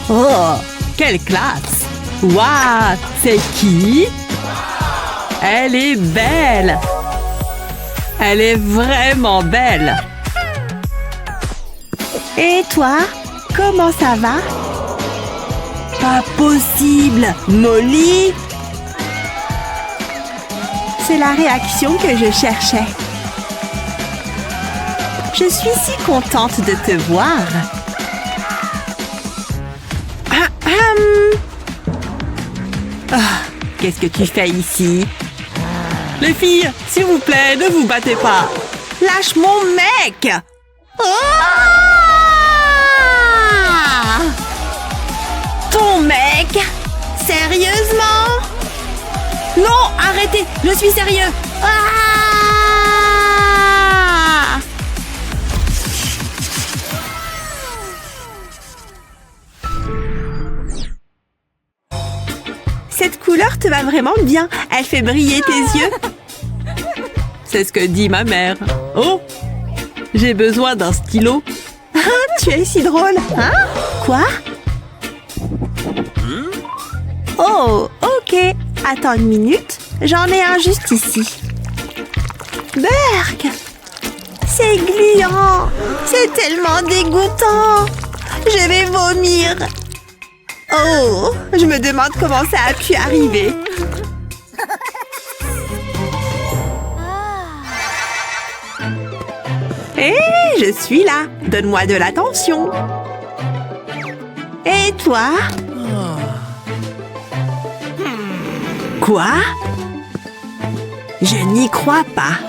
Oh, quelle classe! Waouh, c'est qui? Elle est belle! Elle est vraiment belle! Et toi, comment ça va? Pas possible! Molly! C'est la réaction que je cherchais. Je suis si contente de te voir. Qu'est-ce que tu fais ici? Les filles, s'il vous plaît, ne vous battez pas! Lâche mon mec! Ton mec? Sérieusement? Non, arrêtez, je suis sérieux! Cette couleur te va vraiment bien. Elle fait briller tes yeux. C'est ce que dit ma mère. Oh! J'ai besoin d'un stylo. Tu es si drôle. Hein? Quoi? Oh, ok. Attends une minute. J'en ai un juste ici. Berk! C'est gluant. C'est tellement dégoûtant. Je vais vomir. Oh, je me demande comment ça a pu arriver. Hé, je suis là. Donne-moi de l'attention. Et toi? Quoi? Je n'y crois pas.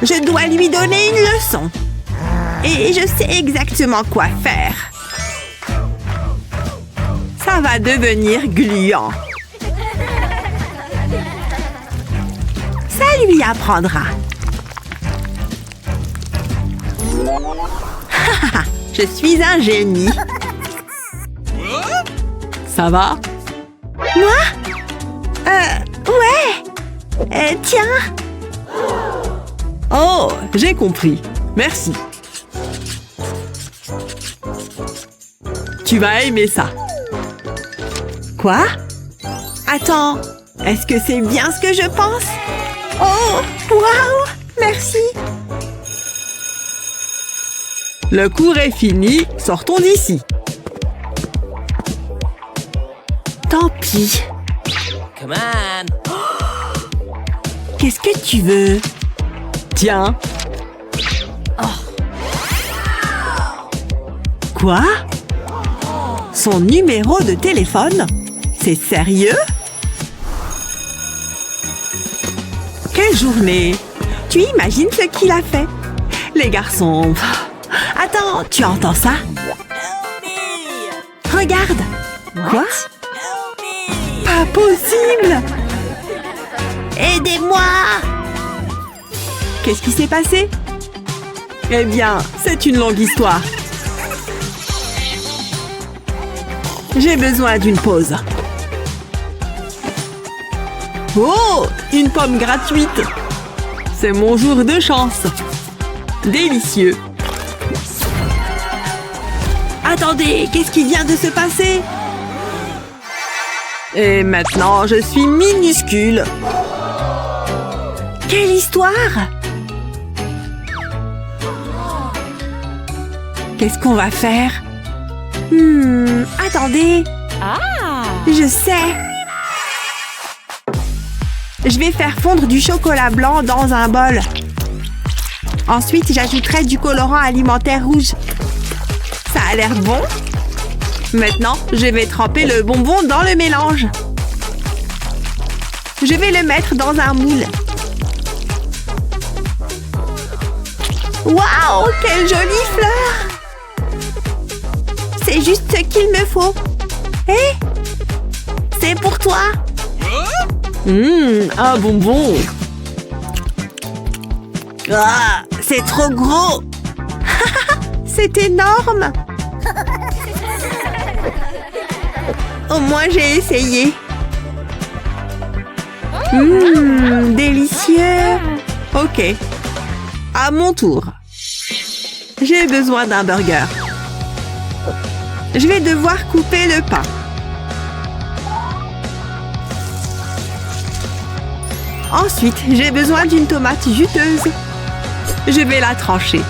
Je dois lui donner une leçon. Et je sais exactement quoi faire. Ça va devenir gluant. Ça lui apprendra. Je suis un génie. Ça va? Moi? Ouais. Tiens. Oh, j'ai compris. Merci. Tu vas aimer ça. Quoi? Attends, est-ce que c'est bien ce que je pense? Oh, waouh! Merci. Le cours est fini, sortons d'ici. Tant pis. Come on. Qu'est-ce que tu veux? Tiens. Quoi? Son numéro de téléphone? C'est sérieux? Quelle journée! Tu imagines ce qu'il a fait? Les garçons... Attends, tu entends ça? Regarde! Quoi? Pas possible! Aidez-moi! Qu'est-ce qui s'est passé? Eh bien, c'est une longue histoire. J'ai besoin d'une pause. Oh, une pomme gratuite. C'est mon jour de chance. Délicieux. Attendez, qu'est-ce qui vient de se passer? Et maintenant, je suis minuscule. Quelle histoire? Qu'est-ce qu'on va faire? Attendez. Je sais. Je vais faire fondre du chocolat blanc dans un bol. Ensuite, j'ajouterai du colorant alimentaire rouge. Ça a l'air bon. Maintenant, je vais tremper le bonbon dans le mélange. Je vais le mettre dans un moule. Waouh, quelle jolie fleur! C'est juste ce qu'il me faut. Hé, c'est pour toi. Un bonbon. Ah, c'est trop gros. C'est énorme. Au moins, j'ai essayé. Délicieux. Ok. À mon tour. J'ai besoin d'un burger. Je vais devoir couper le pain. Ensuite, j'ai besoin d'une tomate juteuse. Je vais la trancher.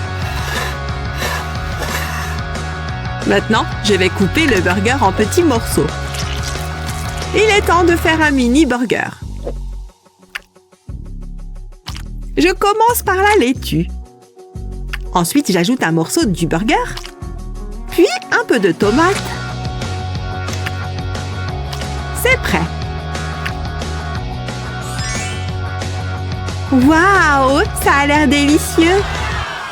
Maintenant, je vais couper le burger en petits morceaux. Il est temps de faire un mini burger. Je commence par la laitue. Ensuite, j'ajoute un morceau du burger, puis un peu de tomate. C'est prêt. Waouh, ça a l'air délicieux.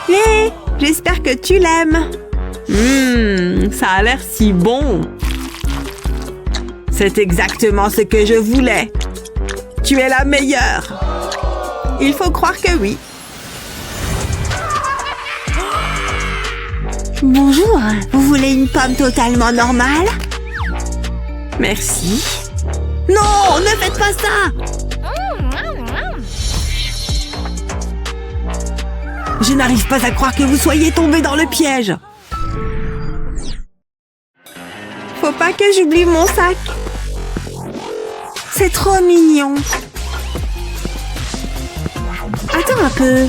Hé, j'espère que tu l'aimes. Ça a l'air si bon. C'est exactement ce que je voulais. Tu es la meilleure. Il faut croire que oui. Bonjour, vous voulez une pomme totalement normale? Merci. Non, ne faites pas ça! Je n'arrive pas à croire que vous soyez tombé dans le piège. Faut pas que j'oublie mon sac. C'est trop mignon. Attends un peu.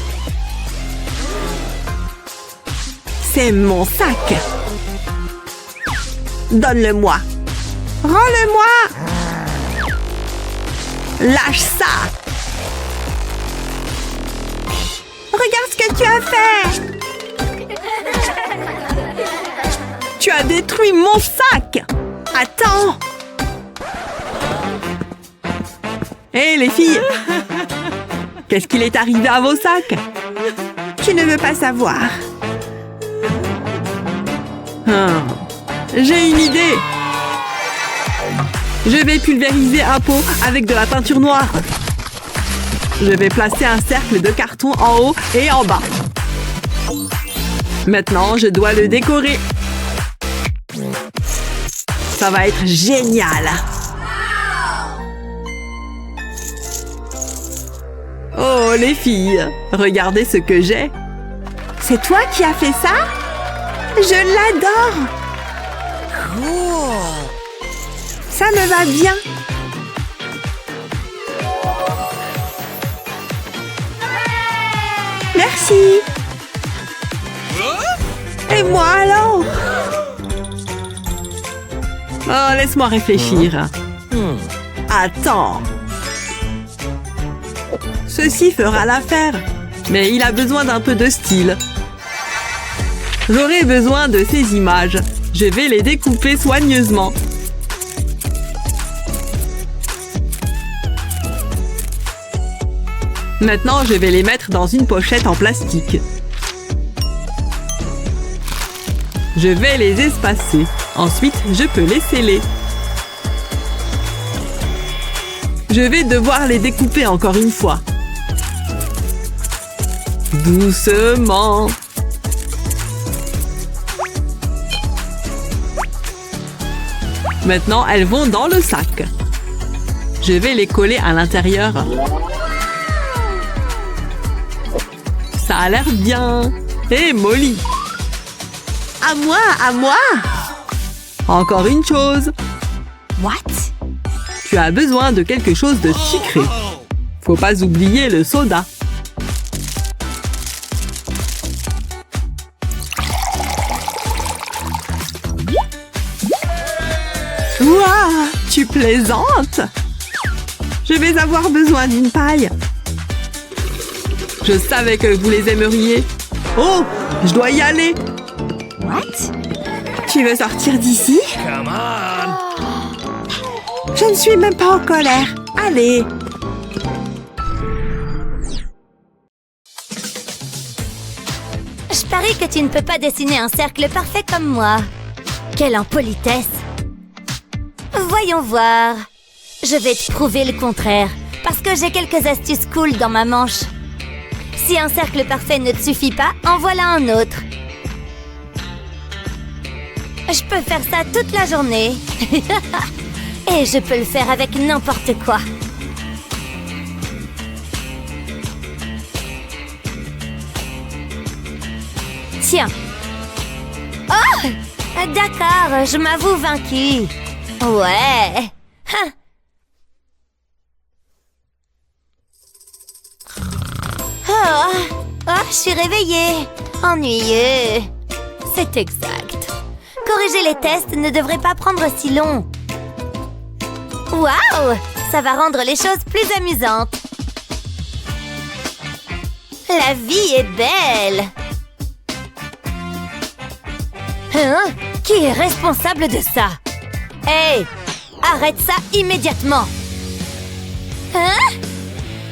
C'est mon sac. Donne-le-moi. Rends-le-moi. Lâche ça. Regarde ce que tu as fait. Tu as détruit mon sac. Attends. Hé, les filles! Qu'est-ce qu'il est arrivé à vos sacs? Tu ne veux pas savoir. J'ai une idée! Je vais pulvériser un pot avec de la peinture noire. Je vais placer un cercle de carton en haut et en bas. Maintenant, je dois le décorer. Ça va être génial! Oh, les filles, regardez ce que j'ai. C'est toi qui as fait ça? Je l'adore. Ça me va bien. Merci. Et moi alors? Oh, laisse-moi réfléchir. Attends. Ceci fera l'affaire. Mais il a besoin d'un peu de style. J'aurai besoin de ces images. Je vais les découper soigneusement. Maintenant, je vais les mettre dans une pochette en plastique. Je vais les espacer. Ensuite, je peux les sceller. Je vais devoir les découper encore une fois. Doucement. Maintenant, elles vont dans le sac. Je vais les coller à l'intérieur. Ça a l'air bien. Hé, Molly! À moi, à moi. Encore une chose. What? Tu as besoin de quelque chose de sucré. Faut pas oublier le soda. Ouah, tu plaisantes? Je vais avoir besoin d'une paille. Je savais que vous les aimeriez. Oh, je dois y aller. What? Tu veux sortir d'ici? Come on. Je ne suis même pas en colère. Allez. Je parie que tu ne peux pas dessiner un cercle parfait comme moi. Quelle impolitesse! Voyons voir. Je vais te prouver le contraire, parce que j'ai quelques astuces cool dans ma manche. Si un cercle parfait ne te suffit pas, en voilà un autre. Je peux faire ça toute la journée. Et je peux le faire avec n'importe quoi. Tiens. Oh! D'accord, je m'avoue vaincue. Ouais. Hein. Oh, je suis réveillée. Ennuyeux. C'est exact. Corriger les tests ne devrait pas prendre si long. Waouh! Ça va rendre les choses plus amusantes. La vie est belle. Hein? Qui est responsable de ça? Hey! Arrête ça immédiatement! Hein?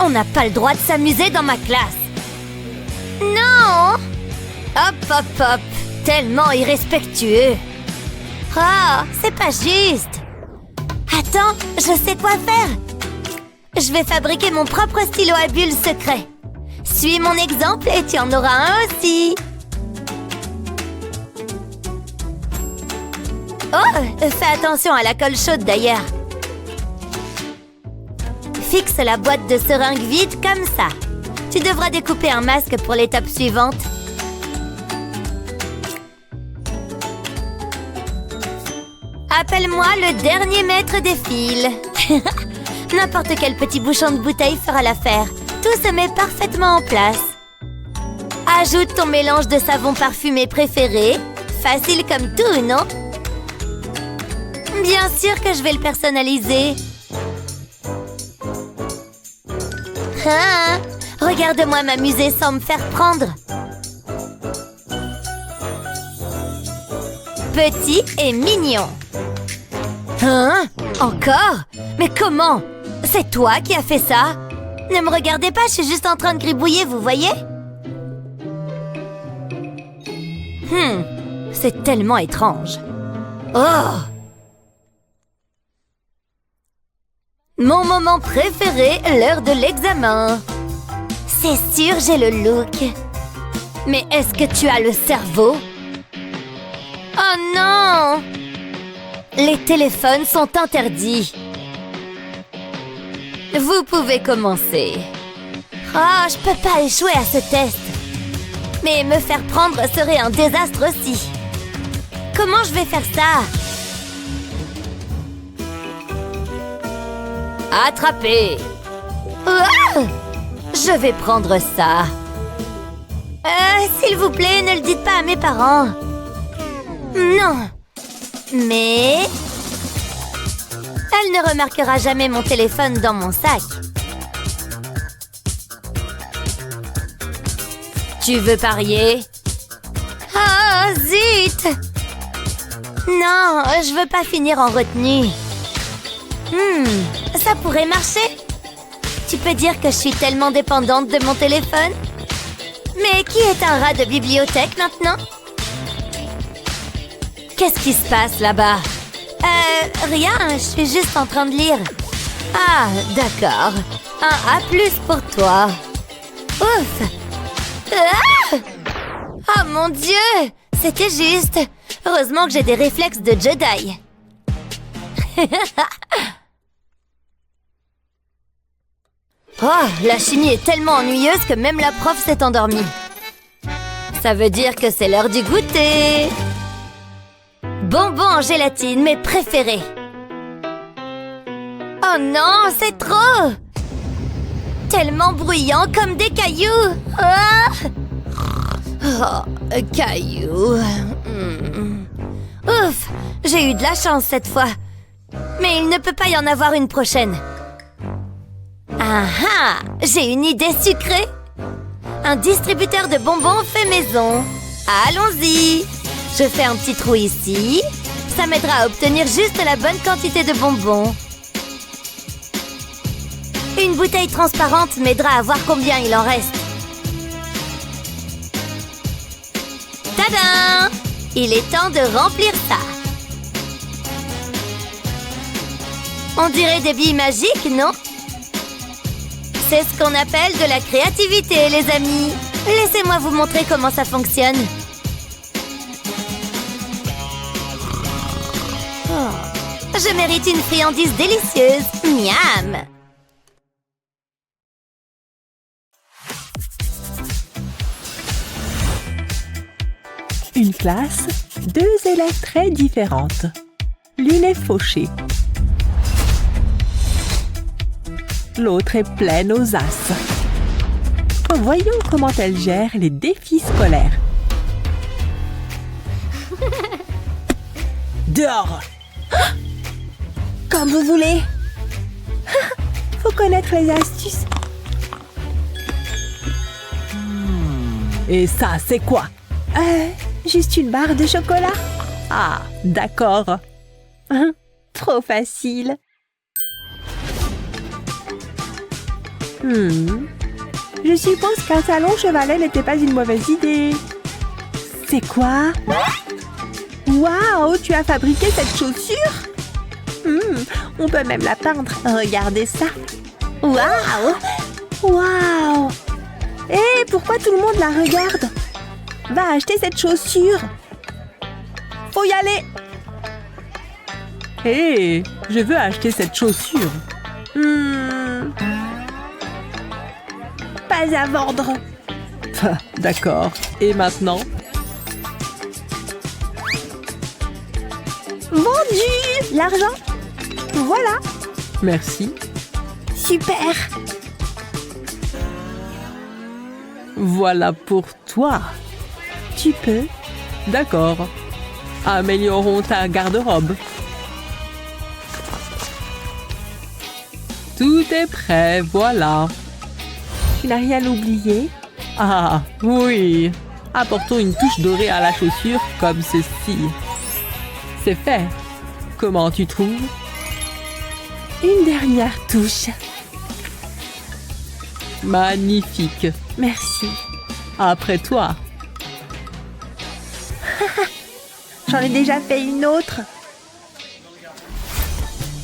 On n'a pas le droit de s'amuser dans ma classe. Non! Hop, hop, hop! Tellement irrespectueux. Oh, c'est pas juste. Attends, je sais quoi faire. Je vais fabriquer mon propre stylo à bulles secret. Suis mon exemple et tu en auras un aussi. Oh, fais attention à la colle chaude d'ailleurs. Fixe la boîte de seringues vide comme ça. Tu devras découper un masque pour l'étape suivante. Appelle-moi le dernier maître des fils. N'importe quel petit bouchon de bouteille fera l'affaire. Tout se met parfaitement en place. Ajoute ton mélange de savon parfumé préféré. Facile comme tout, non? Bien sûr que je vais le personnaliser. Ah, regarde-moi m'amuser sans me faire prendre. Petit et mignon. Hein? Encore? Mais comment? C'est toi qui as fait ça? Ne me regardez pas, je suis juste en train de gribouiller, vous voyez? C'est tellement étrange. Oh! Mon moment préféré, l'heure de l'examen. C'est sûr, j'ai le look. Mais est-ce que tu as le cerveau? Oh non! Les téléphones sont interdits. Vous pouvez commencer. Oh, je peux pas échouer à ce test. Mais me faire prendre serait un désastre aussi. Comment je vais faire ça? Attrapé. Ah! Je vais prendre ça. S'il vous plaît, ne le dites pas à mes parents. Non. Mais... elle ne remarquera jamais mon téléphone dans mon sac. Tu veux parier? Oh, zut! Non, je veux pas finir en retenue. Ça pourrait marcher. Tu peux dire que je suis tellement dépendante de mon téléphone? Mais qui est un rat de bibliothèque maintenant? Qu'est-ce qui se passe là-bas? Rien, je suis juste en train de lire. Ah, d'accord. Un A+ pour toi. Ouf! Ah! Oh mon Dieu! C'était juste. Heureusement que j'ai des réflexes de Jedi. Oh, la chimie est tellement ennuyeuse que même la prof s'est endormie. Ça veut dire que c'est l'heure du goûter. Bonbons en gélatine, mes préférés. Oh non, c'est trop! Tellement bruyant comme des cailloux. Cailloux. Ouf, j'ai eu de la chance cette fois. Mais il ne peut pas y en avoir une prochaine. Ah ah, j'ai une idée sucrée. Un distributeur de bonbons fait maison. Allons-y. Je fais un petit trou ici. Ça m'aidera à obtenir juste la bonne quantité de bonbons. Une bouteille transparente m'aidera à voir combien il en reste. Tadam! Il est temps de remplir ça. On dirait des billes magiques, non? C'est ce qu'on appelle de la créativité, les amis. Laissez-moi vous montrer comment ça fonctionne. Oh, je mérite une friandise délicieuse. Miam! Une une classe, 2 élèves très différentes. L'une est fauchée. L'autre est pleine aux as. Voyons comment elle gère les défis scolaires. Dehors! Comme vous voulez. Faut connaître les astuces. Et ça, c'est quoi? Juste une barre de chocolat. Ah, d'accord. Trop facile. Je suppose qu'un salon chevalet n'était pas une mauvaise idée. C'est quoi? Waouh, tu as fabriqué cette chaussure? On peut même la peindre. Regardez ça. Waouh! Waouh! Hé, pourquoi tout le monde la regarde? Va acheter cette chaussure. Faut y aller. Hé, je veux acheter cette chaussure. Pas à vendre. D'accord. Et maintenant? Vendu! L'argent? Voilà. Merci. Super. Voilà pour toi. Tu peux? D'accord. Améliorons ta garde-robe. Tout est prêt, voilà. Tu n'as rien oublié? Ah, oui. Apportons une touche dorée à la chaussure comme ceci. C'est fait. Comment tu trouves? Une dernière touche. Magnifique. Merci. Après toi. J'en ai déjà fait une autre.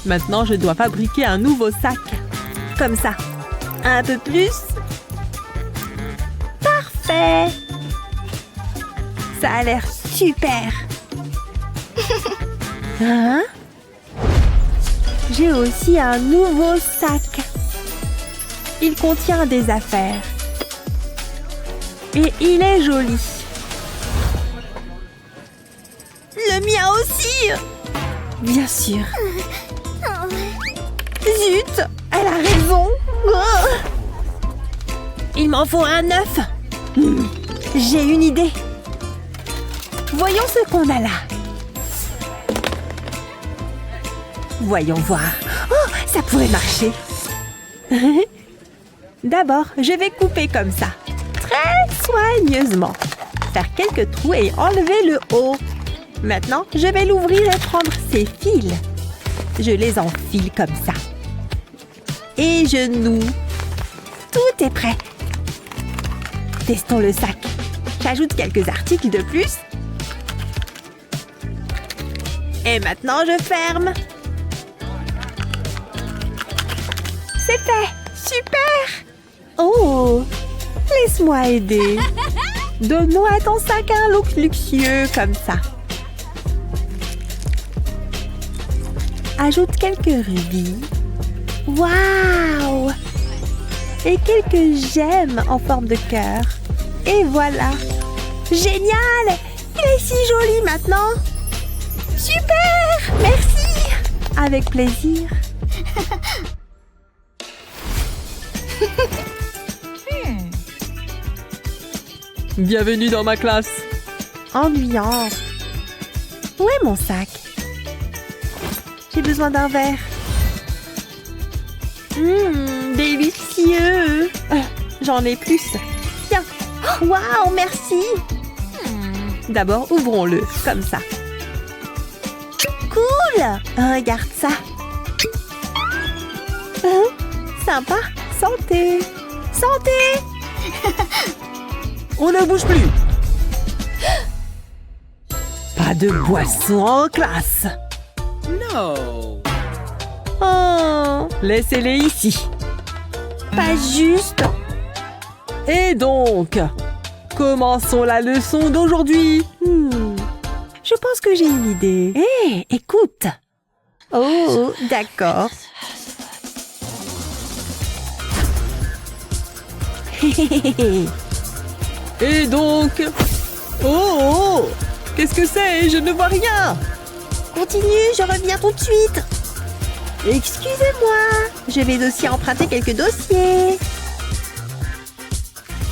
Maintenant, je dois fabriquer un nouveau sac. Comme ça. Un peu plus. Parfait. Ça a l'air super. Hein? J'ai aussi un nouveau sac. Il contient des affaires. Et il est joli. Le mien aussi. Bien sûr. Zut, elle a raison. Il m'en faut un neuf. J'ai une idée. Voyons ce qu'on a là. Voyons voir. Oh, ça pourrait marcher. D'abord, je vais couper comme ça. Très soigneusement. Faire quelques trous et enlever le haut. Maintenant, je vais l'ouvrir et prendre ces fils. Je les enfile comme ça. Et je noue. Tout est prêt. Testons le sac. J'ajoute quelques articles de plus. Et maintenant, je ferme. C'est fait. Super. Oh, laisse-moi aider. Donne-moi à ton sac un look luxueux comme ça. Ajoute quelques rubis. Waouh! Et quelques gemmes en forme de cœur. Et voilà. Génial! Il est si joli maintenant. Super! Merci! Avec plaisir. Bienvenue dans ma classe. Ennuyant. Où est mon sac? J'ai besoin d'un verre. Délicieux. J'en ai plus. Tiens. Waouh, merci. D'abord, ouvrons-le, comme ça. Cool. Regarde ça. Sympa. Santé. Santé. On ne bouge plus. Pas de boisson en classe. No. Oh, laissez-les ici. Pas juste. Et donc, commençons la leçon d'aujourd'hui. Je pense que j'ai une idée. Hé, écoute. Oh, d'accord. Et donc... Oh, Qu'est-ce que c'est? Je ne vois rien. Continue, je reviens tout de suite. Excusez-moi, je vais aussi emprunter quelques dossiers.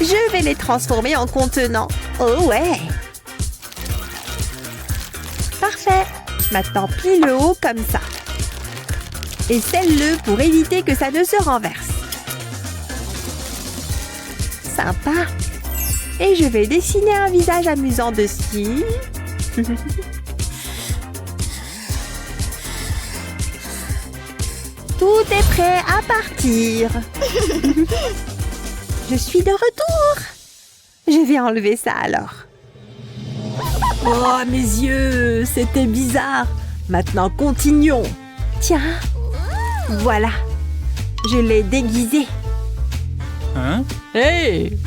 Je vais les transformer en contenants. Oh ouais. Parfait. Maintenant, plie le haut comme ça. Et scelle-le pour éviter que ça ne se renverse. Sympa. Et je vais dessiner un visage amusant dessus. Tout est prêt à partir. Je suis de retour. Je vais enlever ça alors. Oh, mes yeux, c'était bizarre. Maintenant, continuons. Tiens, voilà. Je l'ai déguisé. Hein? Hé!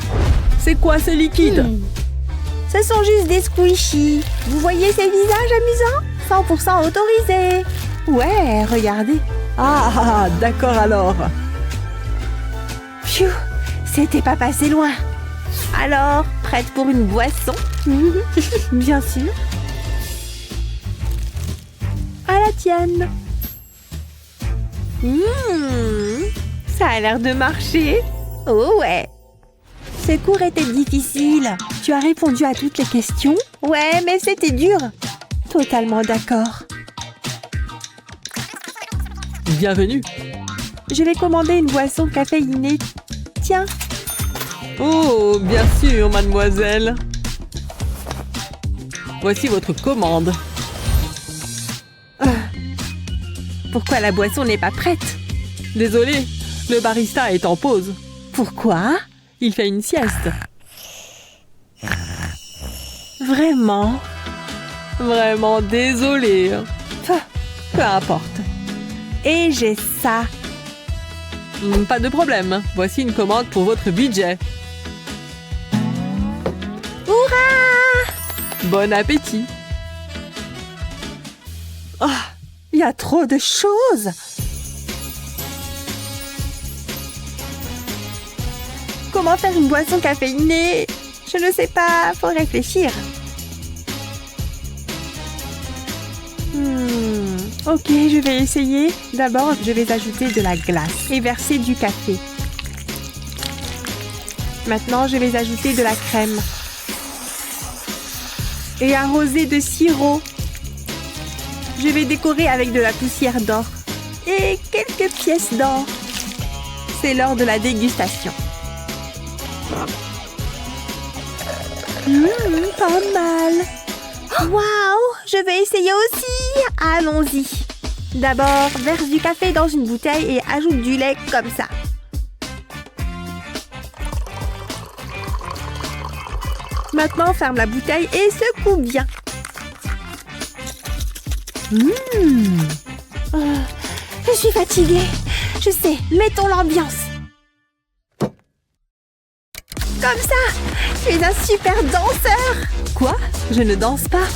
C'est quoi ces liquides? Ce sont juste des squishies. Vous voyez ces visages amusants? 100% autorisés. Ouais, regardez. Ah, d'accord alors. Pfiou, c'était pas passé loin. Alors, prête pour une boisson? Bien sûr. À la tienne. Ça a l'air de marcher. Oh ouais. Ce cours était difficile. Tu as répondu à toutes les questions? Ouais, mais c'était dur. Totalement d'accord. Bienvenue. Je vais commander une boisson caféinée. Tiens. Oh, bien sûr, mademoiselle. Voici votre commande. Pourquoi la boisson n'est pas prête? Désolé, le barista est en pause. Pourquoi? Il fait une sieste. Vraiment? Vraiment désolé. Peu importe. Et j'ai ça. Pas de problème. Voici une commande pour votre budget. Hurrah! Bon appétit. Oh, il y a trop de choses. Comment faire une boisson caféinée? Je ne sais pas, faut réfléchir. Ok, je vais essayer. D'abord, je vais ajouter de la glace et verser du café. Maintenant, je vais ajouter de la crème. Et arroser de sirop. Je vais décorer avec de la poussière d'or. Et quelques pièces d'or. C'est l'heure de la dégustation. Pas mal. Waouh, je vais essayer aussi. Allons-y. D'abord, verse du café dans une bouteille et ajoute du lait comme ça. Maintenant, ferme la bouteille et secoue bien. Je suis fatiguée. Je sais, mettons l'ambiance. Comme ça, tu es un super danseur. Quoi? Je ne danse pas.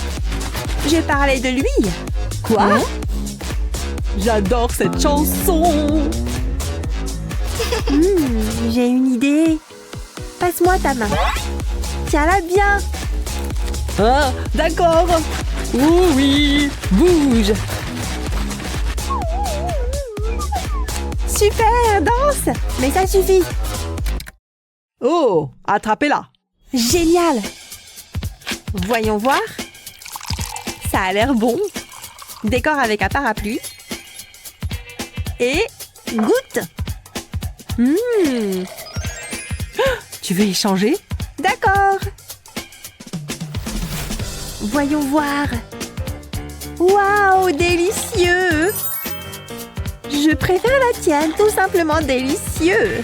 Je parlais de lui. Quoi? J'adore cette chanson. J'ai une idée. Passe-moi ta main. Tiens-la bien. Ah, d'accord. Oui, bouge. Super, danse. Mais ça suffit. Oh, attrapez-la. Génial. Voyons voir. Ça a l'air bon. Décore avec un parapluie. Et goûte. Tu veux échanger? D'accord. Voyons voir. Waouh, délicieux. Je préfère la tienne, tout simplement délicieux.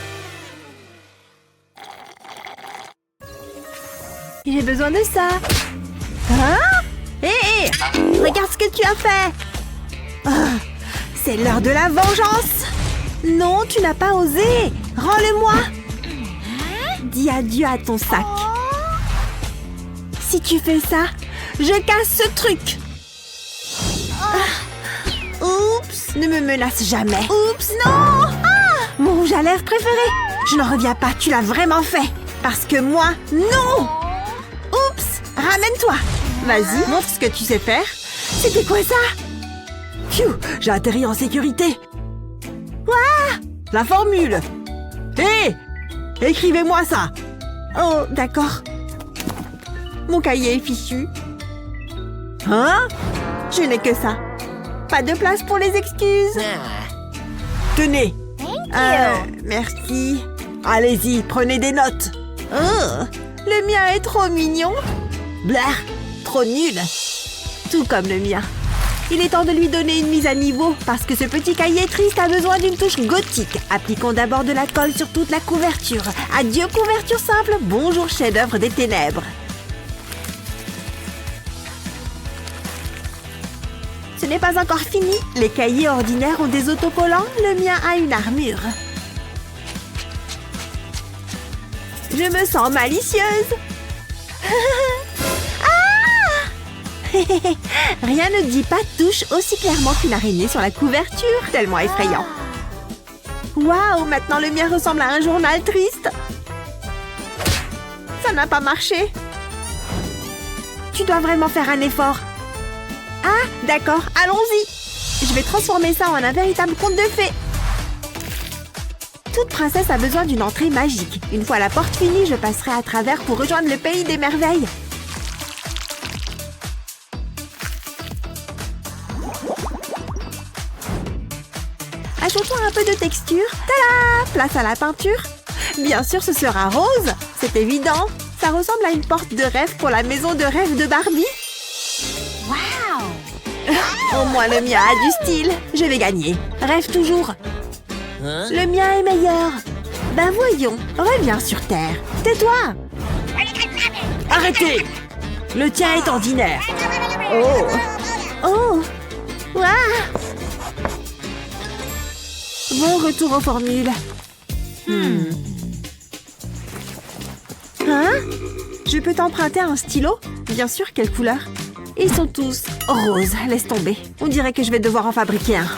J'ai besoin de ça. Hein? Hé, regarde ce que tu as fait. Ah, c'est l'heure de la vengeance. Non, tu n'as pas osé. Rends-le-moi. Dis adieu à ton sac. Si tu fais ça, je casse ce truc. Oups, ne me menace jamais. Oups, non. Mon rouge à lèvres préféré. Je n'en reviens pas, tu l'as vraiment fait. Parce que moi, non. Oups, ramène-toi. Vas-y, montre ce que tu sais faire. C'était quoi ça? Phew, j'ai atterri en sécurité. Ouah! La formule. Hé! Écrivez-moi ça. Oh, d'accord. Mon cahier est fichu. Hein? Je n'ai que ça. Pas de place pour les excuses. Tenez. Merci. Allez-y, prenez des notes. Oh, le mien est trop mignon. Blair, trop nul. Tout comme le mien. Il est temps de lui donner une mise à niveau parce que ce petit cahier triste a besoin d'une touche gothique. Appliquons d'abord de la colle sur toute la couverture. Adieu couverture simple, bonjour chef-d'œuvre des ténèbres. Ce n'est pas encore fini. Les cahiers ordinaires ont des autocollants, le mien a une armure. Je me sens malicieuse. Rien ne dit pas touche aussi clairement qu'une araignée sur la couverture, tellement effrayant. Waouh, maintenant le mien ressemble à un journal triste. Ça n'a pas marché. Tu dois vraiment faire un effort. Ah, d'accord, allons-y. Je vais transformer ça en un véritable conte de fées. Toute princesse a besoin d'une entrée magique. Une fois la porte finie, je passerai à travers pour rejoindre le pays des merveilles. Ajoutons un peu de texture. Tada! Place à la peinture. Bien sûr, ce sera rose. C'est évident. Ça ressemble à une porte de rêve pour la maison de rêve de Barbie. Au moins, le mien a du style. Je vais gagner. Rêve toujours. Le mien est meilleur. Ben voyons, reviens sur Terre. Tais-toi. Arrêtez. Le tien est ordinaire. Oh. Oh. Ouah. Bon retour aux formules. Hein? Je peux t'emprunter un stylo? Bien sûr, quelle couleur? Ils sont tous roses, laisse tomber. On dirait que je vais devoir en fabriquer un.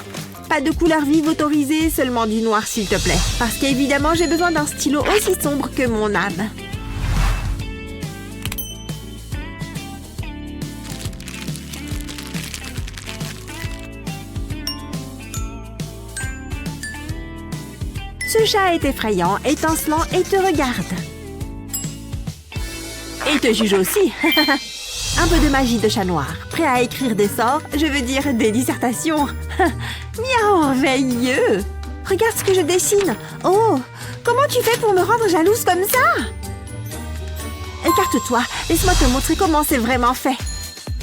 Pas de couleur vive autorisée, seulement du noir s'il te plaît. Parce qu'évidemment, j'ai besoin d'un stylo aussi sombre que mon âme. Ce chat est effrayant, étincelant et te regarde. Et te juge aussi. Un peu de magie de chat noir. Prêt à écrire des sorts, je veux dire des dissertations. Merveilleux! Regarde ce que je dessine. Oh, comment tu fais pour me rendre jalouse comme ça? Écarte-toi, laisse-moi te montrer comment c'est vraiment fait.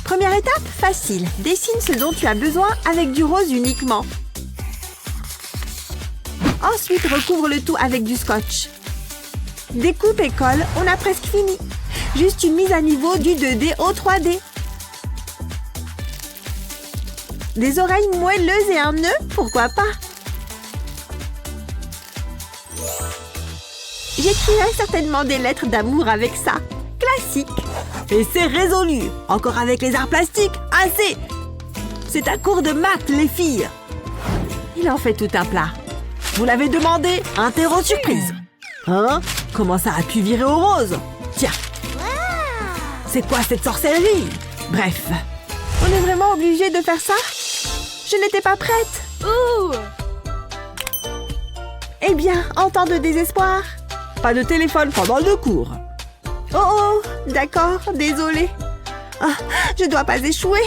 Première étape, facile. Dessine ce dont tu as besoin avec du rose uniquement. Ensuite, recouvre le tout avec du scotch. Découpe et colle, on a presque fini. Juste une mise à niveau du 2D au 3D. Des oreilles moelleuses et un nœud, pourquoi pas? J'écrirai certainement des lettres d'amour avec ça. Classique. Et c'est résolu. Encore avec les arts plastiques, assez. C'est un cours de maths, les filles. Il en fait tout un plat. Vous l'avez demandé, interro surprise. Hein? Comment ça a pu virer au rose? Tiens. C'est quoi cette sorcellerie? Bref. On est vraiment obligé de faire ça? Je n'étais pas prête. Ouh! Eh bien, en temps de désespoir. Pas de téléphone pendant le cours. Oh oh, d'accord, désolée. Ah, je dois pas échouer.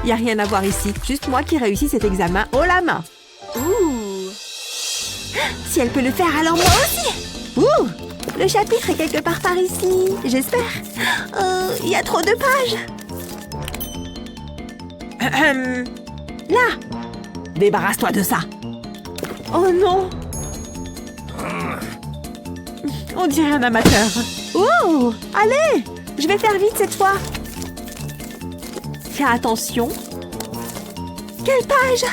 Y a rien à voir ici, juste moi qui réussis cet examen haut la main. Ouh! Si elle peut le faire, alors moi aussi. Ouh! Le chapitre est quelque part par ici, j'espère. Il y a trop de pages. Là! Débarrasse-toi de ça. Oh non! On dirait un amateur. Oh! Allez! Je vais faire vite cette fois. Fais attention. Quelle page?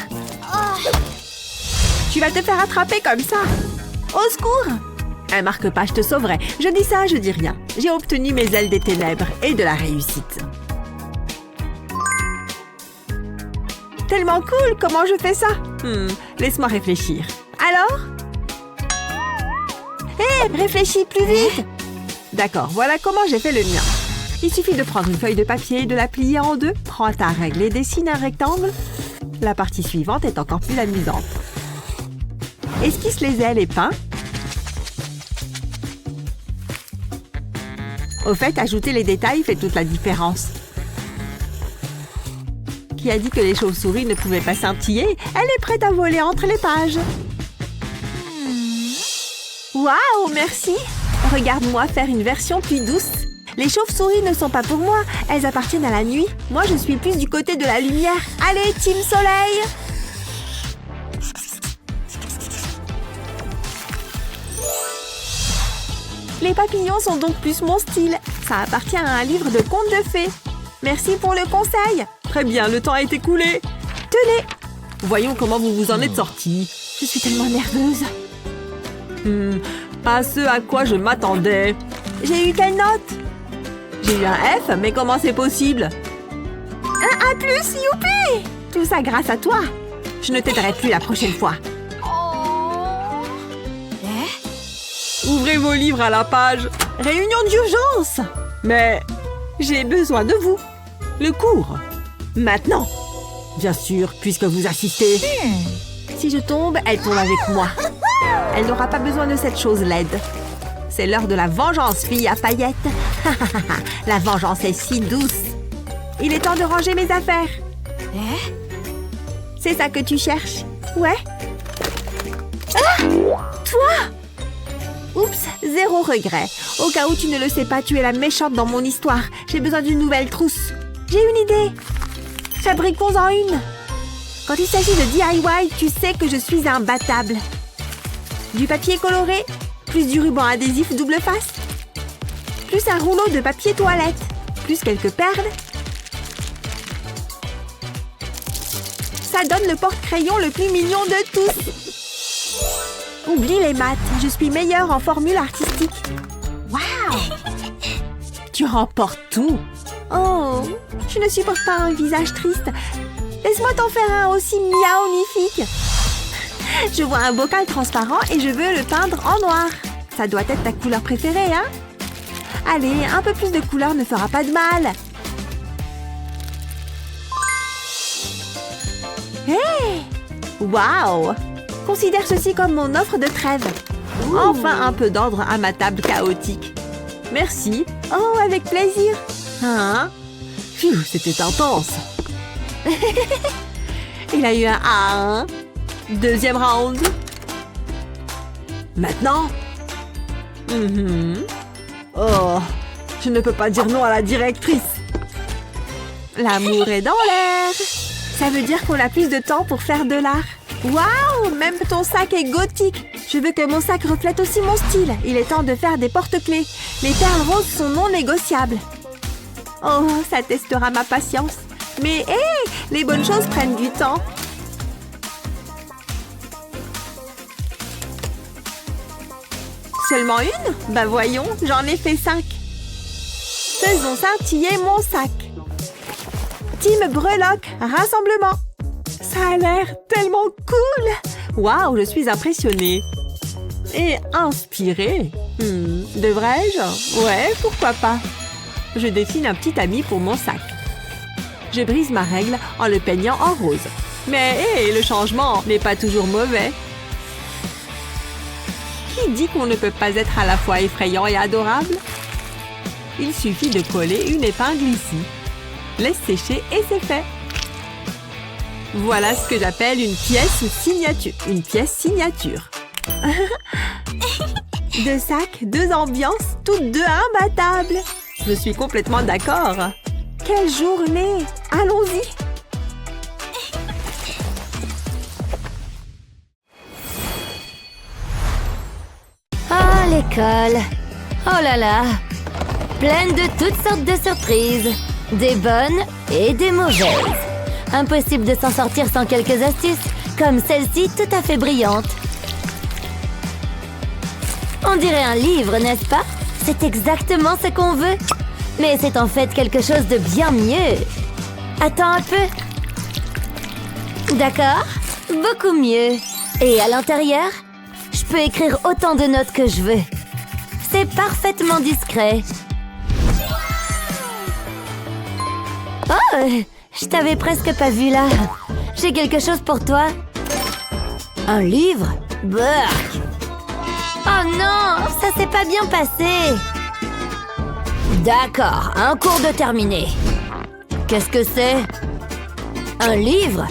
Tu vas te faire attraper comme ça. Au secours! Un marque-page je te sauverai. Je dis ça, je dis rien. J'ai obtenu mes ailes des ténèbres et de la réussite. Tellement cool, comment je fais ça? Laisse-moi réfléchir. Alors? Hé, réfléchis plus vite! D'accord, voilà comment j'ai fait le mien. Il suffit de prendre une feuille de papier et de la plier en deux. Prends ta règle et dessine un rectangle. La partie suivante est encore plus amusante. Esquisse les ailes et peins. Au fait, ajouter les détails fait toute la différence. Qui a dit que les chauves-souris ne pouvaient pas scintiller? Elle est prête à voler entre les pages. Waouh, merci! Regarde-moi faire une version plus douce. Les chauves-souris ne sont pas pour moi, elles appartiennent à la nuit. Moi, je suis plus du côté de la lumière. Allez, Team Soleil! Les papillons sont donc plus mon style. Ça appartient à un livre de contes de fées. Merci pour le conseil. Très bien, le temps a été écoulé. Tenez. Voyons comment vous vous en êtes sortis. Je suis tellement nerveuse. Pas ce à quoi je m'attendais. J'ai eu quelle note? J'ai eu un F, mais comment c'est possible? Un A+, youpi! Tout ça grâce à toi. Je ne t'aiderai plus la prochaine fois. Ouvrez vos livres à la page. Réunion d'urgence! Mais J'ai besoin de vous. le cours. Maintenant. Bien sûr, puisque vous assistez. Si je tombe, elle tombe avec moi. Elle n'aura pas besoin de cette chose laide. C'est l'heure de la vengeance, fille à paillettes. La vengeance est si douce. Il est temps de ranger mes affaires. C'est ça que tu cherches? Ouais. Ah! Toi! Oups, zéro regret. Au cas où tu ne le sais pas, tu es la méchante dans mon histoire. J'ai besoin d'une nouvelle trousse. J'ai une idée. Fabriquons-en une. Quand il s'agit de DIY, tu sais que je suis imbattable. Du papier coloré, plus du ruban adhésif double face, plus un rouleau de papier toilette, plus quelques perles. Ça donne le porte-crayon le plus mignon de tous. Oublie les maths, je suis meilleure en formule artistique. Waouh! Tu remportes tout. Oh, je ne supporte pas un visage triste. Laisse-moi t'en faire un aussi miaonifique. Je vois un bocal transparent et je veux le peindre en noir. Ça doit être ta couleur préférée, hein? Allez, un peu plus de couleur ne fera pas de mal. Hé! Waouh! Considère ceci comme mon offre de trêve. Enfin un peu d'ordre à ma table chaotique. Merci. Oh, avec plaisir. Hein? Phew, c'était intense. Il a eu un A, hein? Deuxième round. Maintenant? Oh, je ne peux pas dire non à la directrice. L'amour est dans l'air. Ça veut dire qu'on a plus de temps pour faire de l'art. Waouh! Même ton sac est gothique. Je veux que mon sac reflète aussi mon style. Il est temps de faire des porte-clés. Les perles roses sont non négociables. Oh, ça testera ma patience. Mais hé! Les bonnes choses prennent du temps. Seulement une? Bah voyons, j'en ai fait 5. Faisons scintiller mon sac. Team Breloque, rassemblement. Ça a l'air tellement cool. Waouh, je suis impressionnée. Et inspirée. Devrais-je? Ouais, pourquoi pas. Je dessine un petit ami pour mon sac. Je brise ma règle en le peignant en rose. Mais hé, le changement n'est pas toujours mauvais. Qui dit qu'on ne peut pas être à la fois effrayant et adorable? Il suffit de coller une épingle ici. Laisse sécher et c'est fait. Voilà ce que j'appelle une pièce signature. Une pièce signature. 2 sacs, 2 ambiances, toutes deux imbattables. Je suis complètement d'accord. Quelle journée! Allons-y! Ah, l'école. Oh là là. Pleine de toutes sortes de surprises. Des bonnes et des mauvaises. Impossible de s'en sortir sans quelques astuces, comme celle-ci tout à fait brillante. On dirait un livre, n'est-ce pas? C'est exactement ce qu'on veut. Mais c'est en fait quelque chose de bien mieux. Attends un peu. D'accord, beaucoup mieux. Et à l'intérieur, je peux écrire autant de notes que je veux. C'est parfaitement discret. Oh, je t'avais presque pas vu là. J'ai quelque chose pour toi. Un livre? Burk! Oh non, ça s'est pas bien passé. D'accord, un cours de terminé. Qu'est-ce que c'est? Un livre?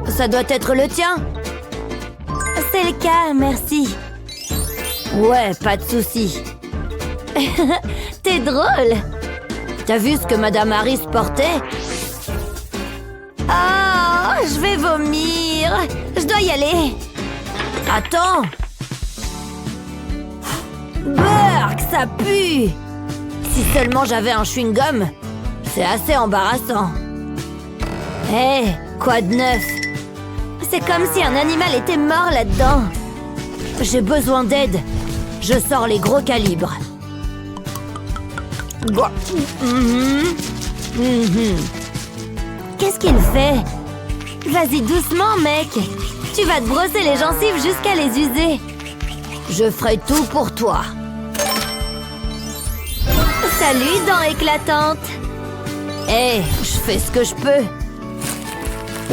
Ça doit être le tien. C'est le cas, merci. Ouais, pas de souci. T'es drôle. T'as vu ce que Madame Harris portait? Oh, je vais vomir. Je dois y aller. Attends. Burk, ça pue. Si seulement j'avais un chewing-gum. C'est assez embarrassant. Hé, quoi de neuf? C'est comme si un animal était mort là-dedans. J'ai besoin d'aide. Je sors les gros calibres. Qu'est-ce qu'il fait? Vas-y doucement, mec. Tu vas te brosser les gencives jusqu'à les user. Je ferai tout pour toi. Salut, dents éclatantes. Hé, je fais ce que je peux.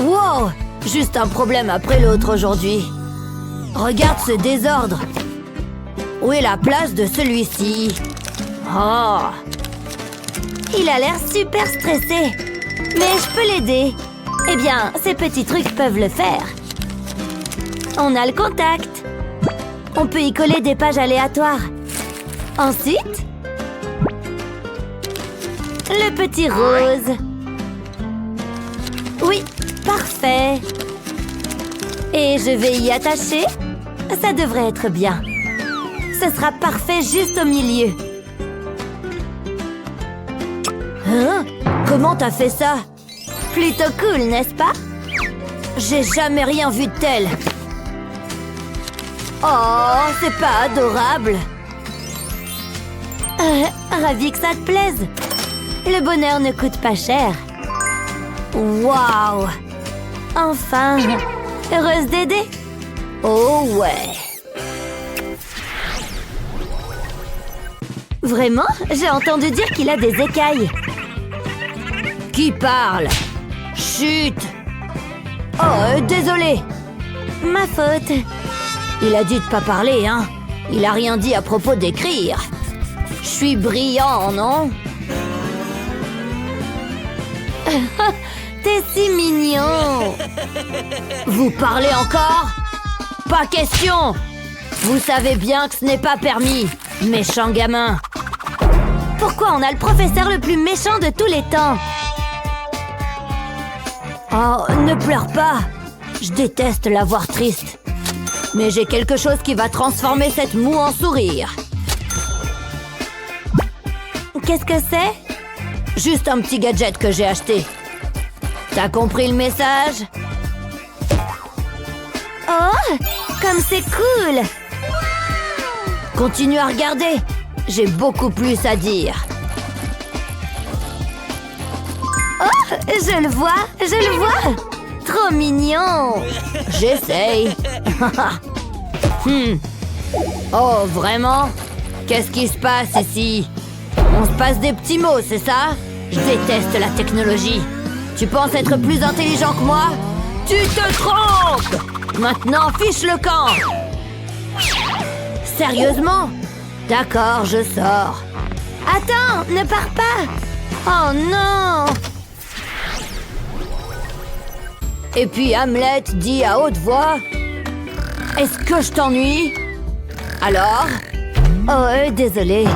Wow, juste un problème après l'autre aujourd'hui. Regarde ce désordre. Où est la place de celui-ci? Oh. Il a l'air super stressé. Mais je peux l'aider. Eh bien, ces petits trucs peuvent le faire. On a le contact. On peut y coller des pages aléatoires. Ensuite, le petit rose. Oui, parfait. Et je vais y attacher. Ça devrait être bien. Ce sera parfait juste au milieu. Hein? Comment t'as fait ça? Plutôt cool, n'est-ce pas? J'ai jamais rien vu de tel. Oh, c'est pas adorable. Ravi que ça te plaise. Le bonheur ne coûte pas cher. Waouh! Enfin! Heureuse d'aider? Oh ouais! Vraiment? J'ai entendu dire qu'il a des écailles. Qui parle? Chut! Oh, désolé! Ma faute. Il a dit de pas parler, hein? Il a rien dit à propos d'écrire. Je suis brillant, non? T'es si mignon! Vous parlez encore? Pas question! Vous savez bien que ce n'est pas permis, méchant gamin! Pourquoi on a le professeur le plus méchant de tous les temps? Oh, ne pleure pas! Je déteste la voir triste. Mais j'ai quelque chose qui va transformer cette moue en sourire. Qu'est-ce que c'est? Juste un petit gadget que j'ai acheté. T'as compris le message? Oh, comme c'est cool! Continue à regarder. J'ai beaucoup plus à dire. Oh, je le vois, je le vois! Trop mignon! J'essaye. Oh, vraiment? Qu'est-ce qui se passe ici? On se passe des petits mots, c'est ça? Je déteste la technologie. Tu penses être plus intelligent que moi? Tu te trompes! Maintenant, fiche le camp! Sérieusement? D'accord, je sors. Attends, ne pars pas! Oh non! Et puis Hamlet dit à haute voix: est-ce que je t'ennuie? Alors? Oh, désolé.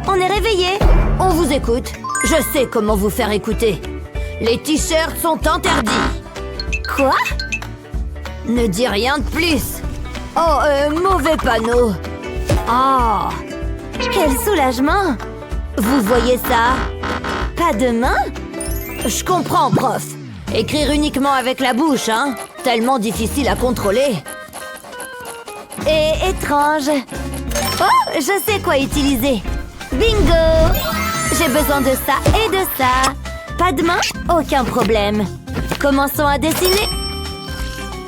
On est réveillés. On vous écoute. Je sais comment vous faire écouter. Les t-shirts sont interdits. Quoi? Ne dis rien de plus. Oh, mauvais panneau. Oh, quel soulagement. Vous voyez ça? Pas de main? Je comprends, prof. Écrire uniquement avec la bouche, hein? Tellement difficile à contrôler. Et étrange. Oh, je sais quoi utiliser. Bingo! J'ai besoin de ça et de ça. Pas de main? Aucun problème. Commençons à dessiner.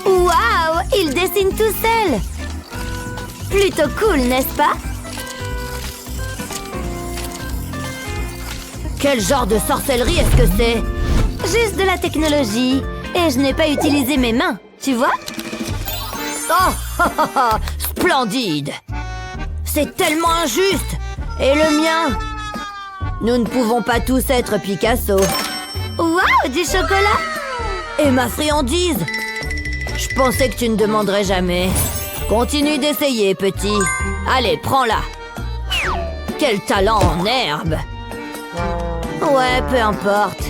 Waouh! Il dessine tout seul. Plutôt cool, n'est-ce pas? Quel genre de sorcellerie est-ce que c'est? Juste de la technologie. Et je n'ai pas utilisé mes mains, tu vois? Oh, splendide! C'est tellement injuste! Et le mien? Nous ne pouvons pas tous être Picasso. Waouh, du chocolat! Et ma friandise? Je pensais que tu ne demanderais jamais. Continue d'essayer, petit. Allez, prends-la. Quel talent en herbe! Ouais, peu importe.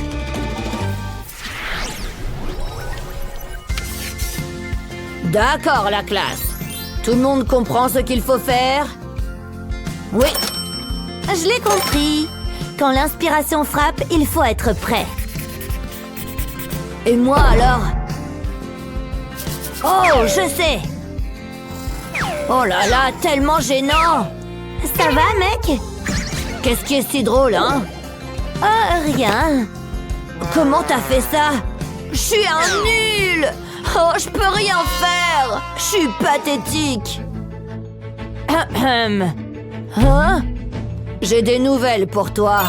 D'accord, la classe. Tout le monde comprend ce qu'il faut faire? Oui. Je l'ai compris. Quand l'inspiration frappe, il faut être prêt. Et moi alors? Oh, je sais. Oh là là, tellement gênant. Ça va, mec? Qu'est-ce qui est si drôle, hein? Oh, rien. Comment t'as fait ça? Je suis un nul. Oh, je peux rien faire. Je suis pathétique. Hein? J'ai des nouvelles pour toi.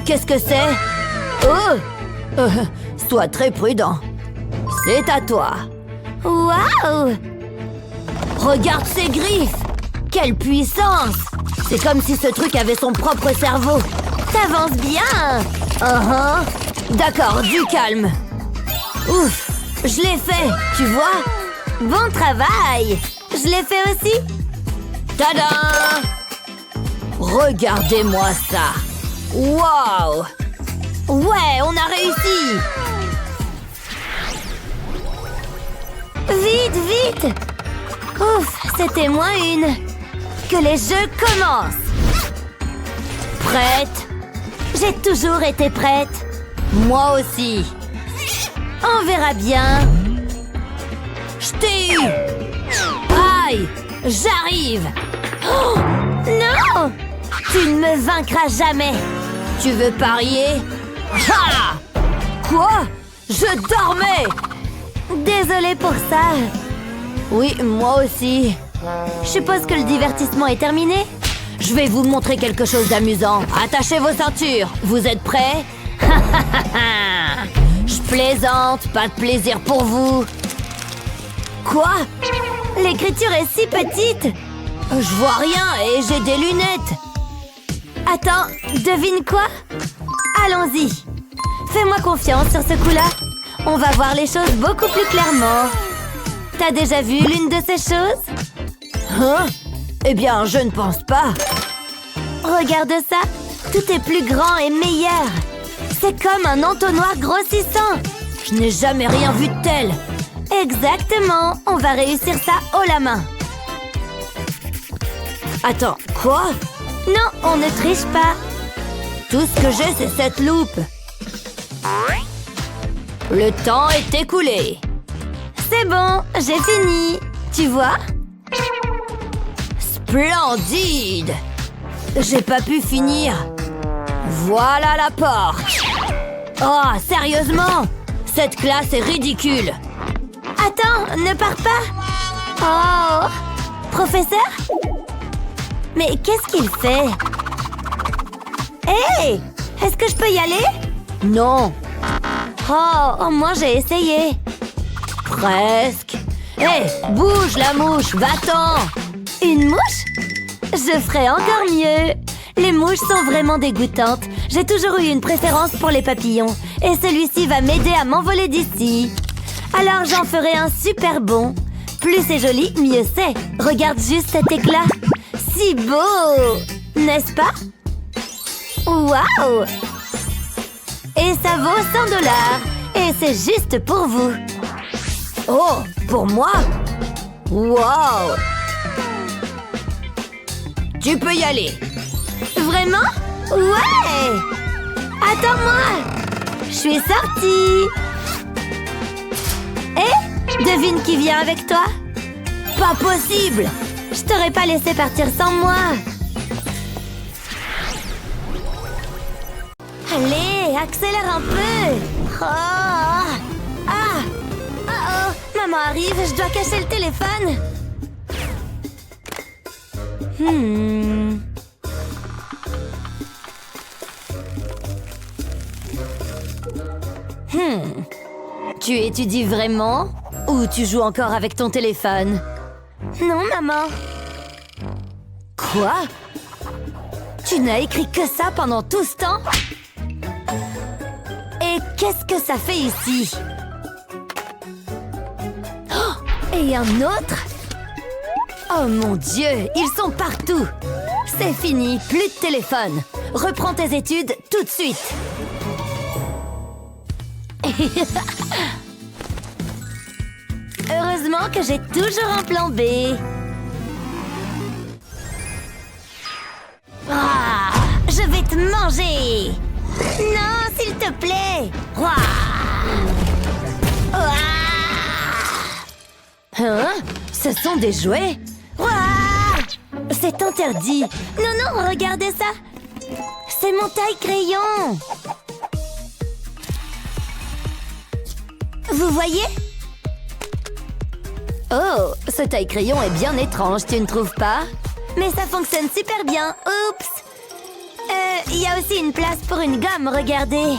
Qu'est-ce que c'est? Oh! Sois très prudent. C'est à toi. Waouh! Regarde ses griffes! Quelle puissance! C'est comme si ce truc avait son propre cerveau. T'avances bien! D'accord, du calme. Ouf! Je l'ai fait, tu vois? Bon travail! Je l'ai fait aussi? Tada! Regardez-moi ça! Waouh! Ouais, on a réussi! Vite, vite! Ouf, c'était moins une. Que les jeux commencent! Prête? J'ai toujours été prête. Moi aussi. On verra bien. Je t'ai eu! Aïe! J'arrive! Oh, non! Tu ne me vaincras jamais! Tu veux parier? Ha! Quoi? Je dormais! Désolée pour ça. Oui, moi aussi. Je suppose que le divertissement est terminé? Je vais vous montrer quelque chose d'amusant. Attachez vos ceintures. Vous êtes prêts? Je plaisante, pas de plaisir pour vous. Quoi? L'écriture est si petite. Je vois rien et j'ai des lunettes. Attends, devine quoi? Allons-y. Fais-moi confiance sur ce coup-là. On va voir les choses beaucoup plus clairement. T'as déjà vu l'une de ces choses? Hein? Eh bien, je ne pense pas. Regarde ça. Tout est plus grand et meilleur. C'est comme un entonnoir grossissant. Je n'ai jamais rien vu de tel. Exactement. On va réussir ça haut la main. Attends, quoi? Non, on ne triche pas. Tout ce que j'ai, c'est cette loupe. Le temps est écoulé. C'est bon, j'ai fini. Tu vois? Splendide! J'ai pas pu finir. Voilà la porte. Oh, sérieusement? Cette classe est ridicule. Attends, ne pars pas. Oh, professeur? Mais qu'est-ce qu'il fait? Hé! Est-ce que je peux y aller? Non. Oh, au moins j'ai essayé. Presque. Hé, bouge la mouche, va-t'en! Une mouche? Je ferai encore mieux. Les mouches sont vraiment dégoûtantes. J'ai toujours eu une préférence pour les papillons. Et celui-ci va m'aider à m'envoler d'ici. Alors j'en ferai un super bon. Plus c'est joli, mieux c'est. Regarde juste cet éclat. Si beau! N'est-ce pas? Waouh! Et ça vaut 100 $. Et c'est juste pour vous. Oh, pour moi? Wow! Tu peux y aller. Vraiment? Ouais! Attends-moi! Je suis sortie! Et devine qui vient avec toi? Pas possible! Je t'aurais pas laissé partir sans moi! Allez, accélère un peu! Oh! Ah! Oh! Maman arrive, je dois cacher le téléphone! Tu étudies vraiment? Ou tu joues encore avec ton téléphone? Non, maman. Quoi? Tu n'as écrit que ça pendant tout ce temps? Et qu'est-ce que ça fait ici? Oh, et un autre? Oh mon Dieu, ils sont partout! C'est fini, plus de téléphone. Reprends tes études tout de suite. Heureusement que j'ai toujours un plan B. Ah, je vais te manger. Non, s'il te plaît. Hein? Ce sont des jouets? C'est interdit. Non, non, regardez ça. C'est mon taille-crayon. Vous voyez? Oh, ce taille-crayon est bien étrange, tu ne trouves pas? Mais ça fonctionne super bien. Oups! Il y a aussi une place pour une gomme, regardez.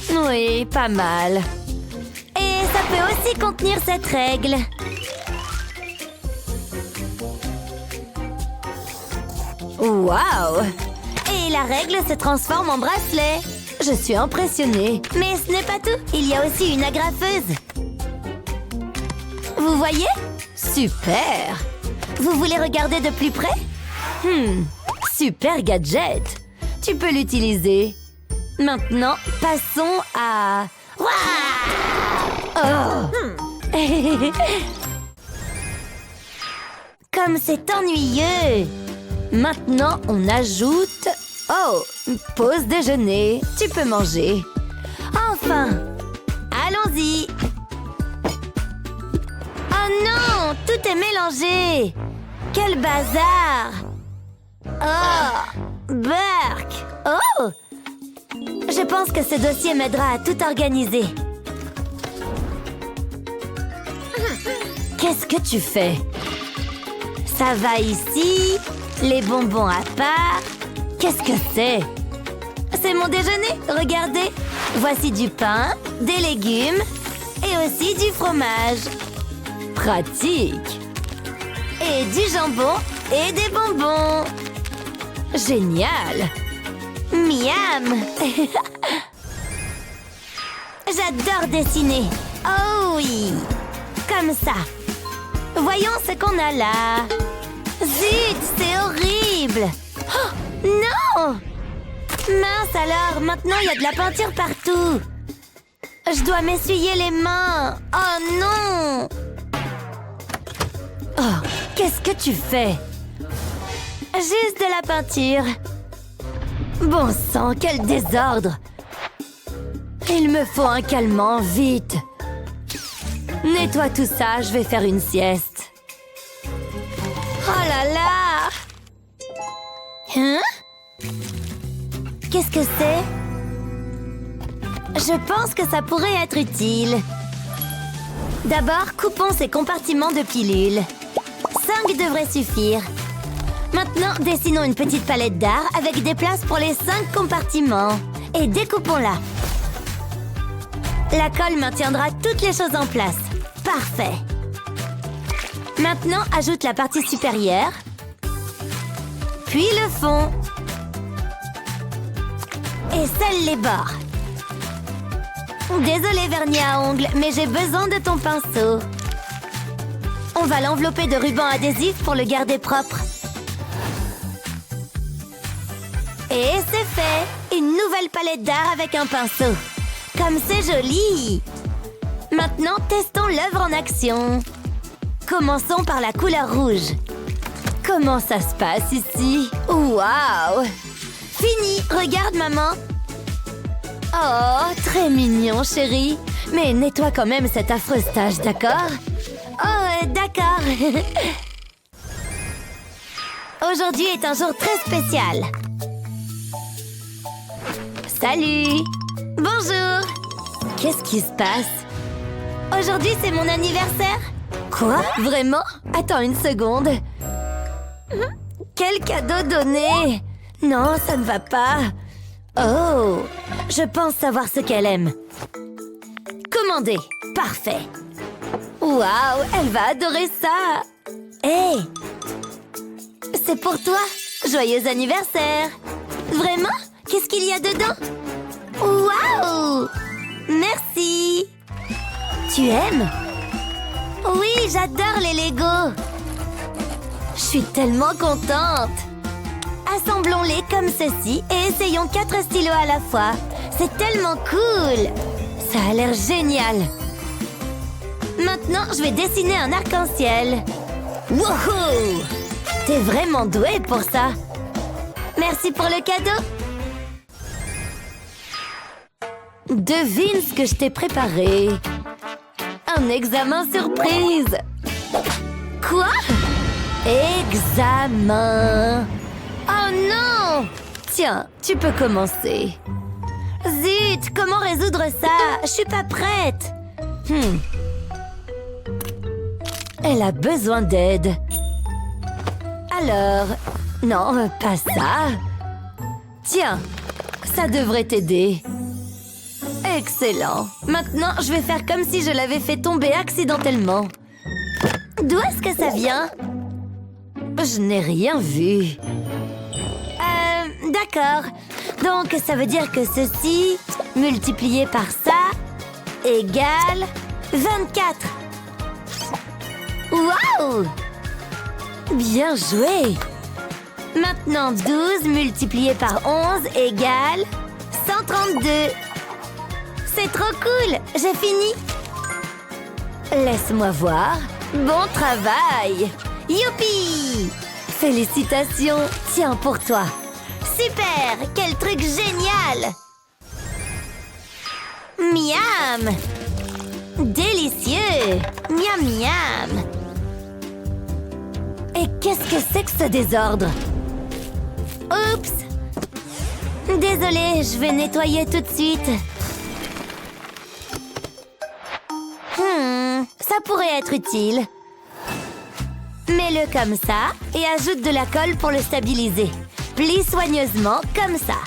Oui, pas mal. Et ça peut aussi contenir cette règle. Waouh! Et la règle se transforme en bracelet. Je suis impressionnée. Mais ce n'est pas tout. Il y a aussi une agrafeuse. Vous voyez? Super! Vous voulez regarder de plus près? Super gadget! Tu peux l'utiliser. Maintenant, passons à... Oh! Comme c'est ennuyeux! Maintenant, on ajoute... Oh! Pause déjeuner. Tu peux manger. Enfin! Allons-y! Oh non! Tout est mélangé! Quel bazar! Oh! Burk! Oh! Je pense que ce dossier m'aidera à tout organiser. Qu'est-ce que tu fais? Ça va ici, les bonbons à part. Qu'est-ce que c'est? C'est mon déjeuner, regardez. Voici du pain, des légumes et aussi du fromage. Pratique. Et du jambon et des bonbons. Génial. Miam. J'adore dessiner. Oh oui. Comme ça. Voyons ce qu'on a là. Zut, c'est horrible. Oh, non! Mince alors, maintenant il y a de la peinture partout. Je dois m'essuyer les mains. Oh non! Oh, qu'est-ce que tu fais? Juste de la peinture. Bon sang, quel désordre! Il me faut un calmant, vite! Nettoie tout ça, je vais faire une sieste. Oh là là! Hein? Qu'est-ce que c'est? Je pense que ça pourrait être utile. D'abord, coupons ces compartiments de pilules. 5 devraient suffire. Maintenant, dessinons une petite palette d'art avec des places pour les 5 compartiments. Et découpons-la. La colle maintiendra toutes les choses en place. Parfait. Maintenant, ajoute la partie supérieure. Puis le fond. Et seuls les bords. Désolée, vernis à ongles, mais j'ai besoin de ton pinceau. On va l'envelopper de ruban adhésif pour le garder propre. Et c'est fait! Une nouvelle palette d'art avec un pinceau. Comme c'est joli! Maintenant, testons l'œuvre en action. Commençons par la couleur rouge. Comment ça se passe ici? Waouh! Fini! Regarde, maman! Oh, très mignon, chérie. Mais nettoie quand même cette affreuse tache, d'accord? Oh, d'accord. Aujourd'hui est un jour très spécial. Salut! Bonjour! Qu'est-ce qui se passe? Aujourd'hui, c'est mon anniversaire? Quoi? Vraiment? Attends une seconde. Quel cadeau donné? Non, ça ne va pas. Oh! Je pense savoir ce qu'elle aime. Commandé. Parfait. Waouh, elle va adorer ça. Hé, c'est pour toi. Joyeux anniversaire. Vraiment? Qu'est-ce qu'il y a dedans? Waouh! Merci. Tu aimes? Oui, j'adore les Legos. Je suis tellement contente. Assemblons-les comme ceci et essayons 4 stylos à la fois. C'est tellement cool. Ça a l'air génial. Maintenant, je vais dessiner un arc-en-ciel. Wouhou! T'es vraiment doué pour ça. Merci pour le cadeau. Devine ce que je t'ai préparé. Un examen surprise. Quoi? Examen. Oh non! Tiens, tu peux commencer. Zut, comment résoudre ça? Je suis pas prête. Elle a besoin d'aide. Alors... Non, pas ça. Tiens, ça devrait t'aider. Excellent. Maintenant, je vais faire comme si je l'avais fait tomber accidentellement. D'où est-ce que ça vient? Je n'ai rien vu. D'accord. Donc, ça veut dire que ceci, multiplié par ça, égale 24. Waouh! Bien joué! Maintenant, 12 multiplié par 11 égale 132. C'est trop cool! J'ai fini! Laisse-moi voir. Bon travail! Youpi! Félicitations! Tiens, pour toi! Super! Quel truc génial! Miam! Délicieux! Miam miam! Et qu'est-ce que c'est que ce désordre? Oups! Désolée, je vais nettoyer tout de suite. Ça pourrait être utile. Mets-le comme ça et ajoute de la colle pour le stabiliser. Plie soigneusement comme ça.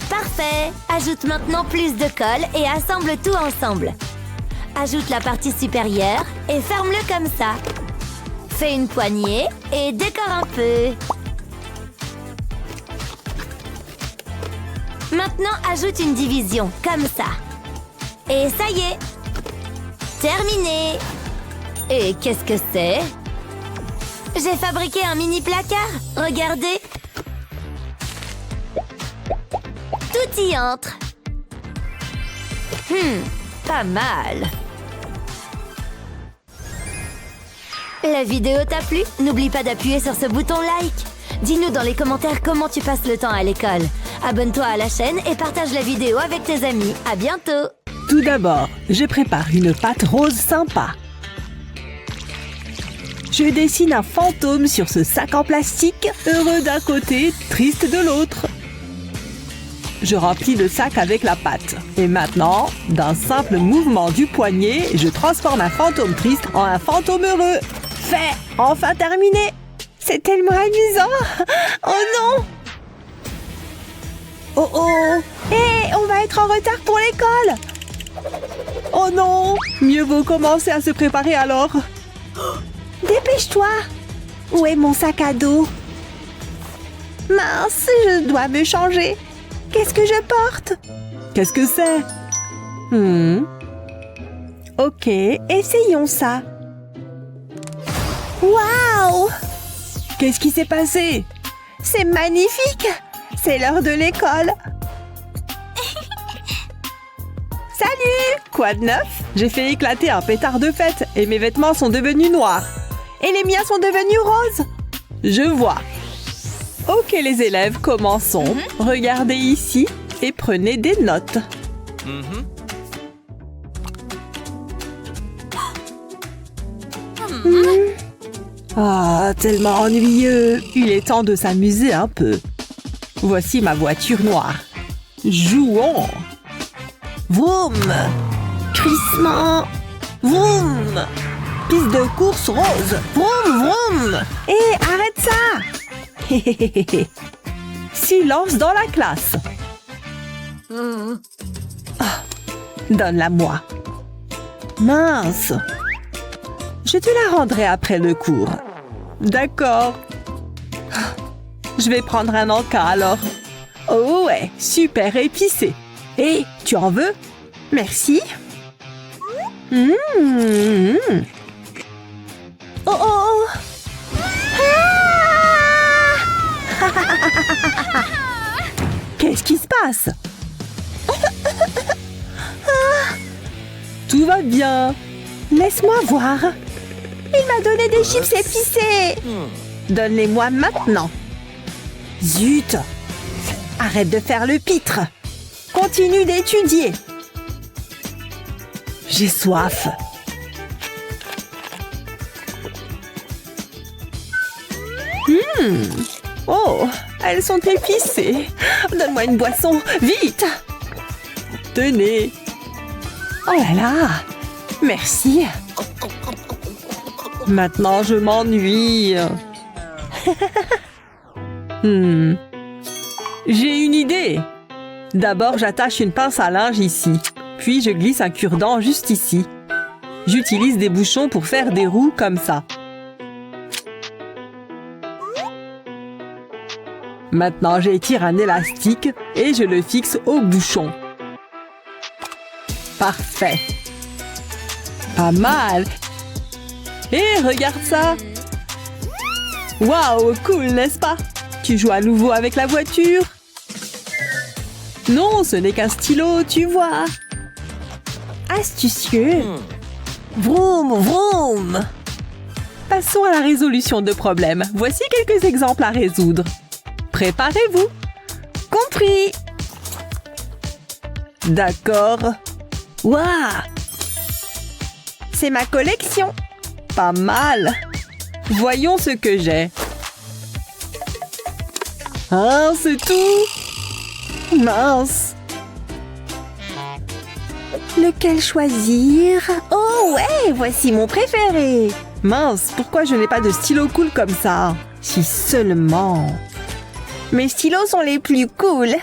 Parfait! Ajoute maintenant plus de colle et assemble tout ensemble. Ajoute la partie supérieure et ferme-le comme ça. Fais une poignée et décore un peu. Maintenant, ajoute une division, comme ça. Et ça y est! Terminé! Et qu'est-ce que c'est? J'ai fabriqué un mini placard. Regardez! Tout y entre. Pas mal. La vidéo t'a plu? N'oublie pas d'appuyer sur ce bouton like. Dis-nous dans les commentaires comment tu passes le temps à l'école. Abonne-toi à la chaîne et partage la vidéo avec tes amis. À bientôt! Tout d'abord, je prépare une pâte rose sympa. Je dessine un fantôme sur ce sac en plastique, heureux d'un côté, triste de l'autre. Je remplis le sac avec la pâte. Et maintenant, d'un simple mouvement du poignet, je transforme un fantôme triste en un fantôme heureux. Fait! Enfin terminé! C'est tellement amusant! Oh non! Oh oh! Hé, on va être en retard pour l'école! Oh non! Mieux vaut commencer à se préparer alors. Dépêche-toi! Où est mon sac à dos? Mince, je dois me changer. Qu'est-ce que je porte? Qu'est-ce que c'est? Ok, essayons ça. Waouh! Qu'est-ce qui s'est passé? C'est magnifique! C'est l'heure de l'école. Salut! Quoi de neuf? J'ai fait éclater un pétard de fête et mes vêtements sont devenus noirs. Et les miens sont devenus roses. Je vois. Ok les élèves, commençons. Regardez ici et prenez des notes. Ah, tellement ennuyeux. Il est temps de s'amuser un peu. Voici ma voiture noire. Jouons. Vroom. Crissement. Vroom. Piste de course rose. Vroom, vroom. Hé, arrête ça! Silence dans la classe. Donne-la-moi. Mince. Je te la rendrai après le cours. D'accord. Je vais prendre un encas alors. Oh ouais, super épicé. Hé, tu en veux? Merci. Oh oh! Qu'est-ce qui se passe? Tout va bien. Laisse-moi voir. Il m'a donné des chips épicés. Donne-les-moi maintenant. Zut! Arrête de faire le pitre. Continue d'étudier. J'ai soif. Oh, elles sont épicées. Donne-moi une boisson, vite. Tenez. Oh là là. Merci. Maintenant, je m'ennuie. J'ai une idée. D'abord, j'attache une pince à linge ici. Puis, je glisse un cure-dent juste ici. J'utilise des bouchons pour faire des roues comme ça. Maintenant, j'étire un élastique et je le fixe au bouchon. Parfait. Pas mal. Et regarde ça. Waouh, cool, n'est-ce pas? Tu joues à nouveau avec la voiture? Non, ce n'est qu'un stylo, tu vois. Astucieux. Vroom, vroom. Passons à la résolution de problèmes. Voici quelques exemples à résoudre. Préparez-vous. Compris. D'accord. Waouh! C'est ma collection. Pas mal. Voyons ce que j'ai. Ah, c'est tout. Mince. Lequel choisir? Oh ouais, voici mon préféré. Mince, pourquoi je n'ai pas de stylo cool comme ça? Si seulement. Mes stylos sont les plus cool.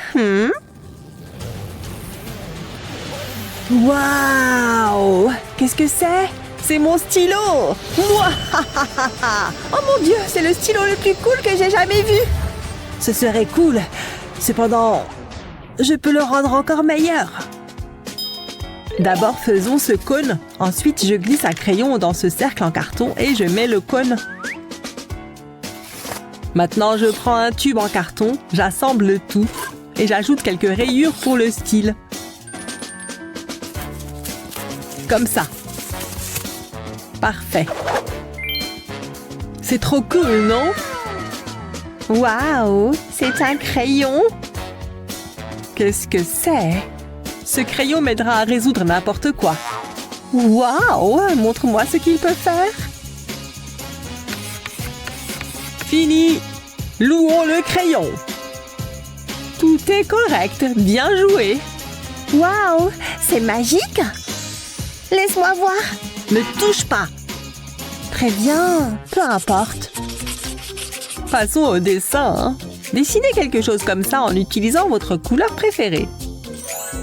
Waouh! Qu'est-ce que c'est? C'est mon stylo! Moi! Oh mon Dieu, c'est le stylo le plus cool que j'ai jamais vu. Ce serait cool. Cependant, je peux le rendre encore meilleur. D'abord, faisons ce cône. Ensuite, je glisse un crayon dans ce cercle en carton et je mets le cône. Maintenant, je prends un tube en carton, j'assemble le tout et j'ajoute quelques rayures pour le style. Comme ça. Parfait. C'est trop cool, non? Waouh, c'est un crayon. Qu'est-ce que c'est? Ce crayon m'aidera à résoudre n'importe quoi. Waouh, montre-moi ce qu'il peut faire. Fini! Louons le crayon! Tout est correct, bien joué! Waouh, c'est magique! Laisse-moi voir! Ne touche pas! Très bien, peu importe. Passons au dessin. Hein. Dessinez quelque chose comme ça en utilisant votre couleur préférée.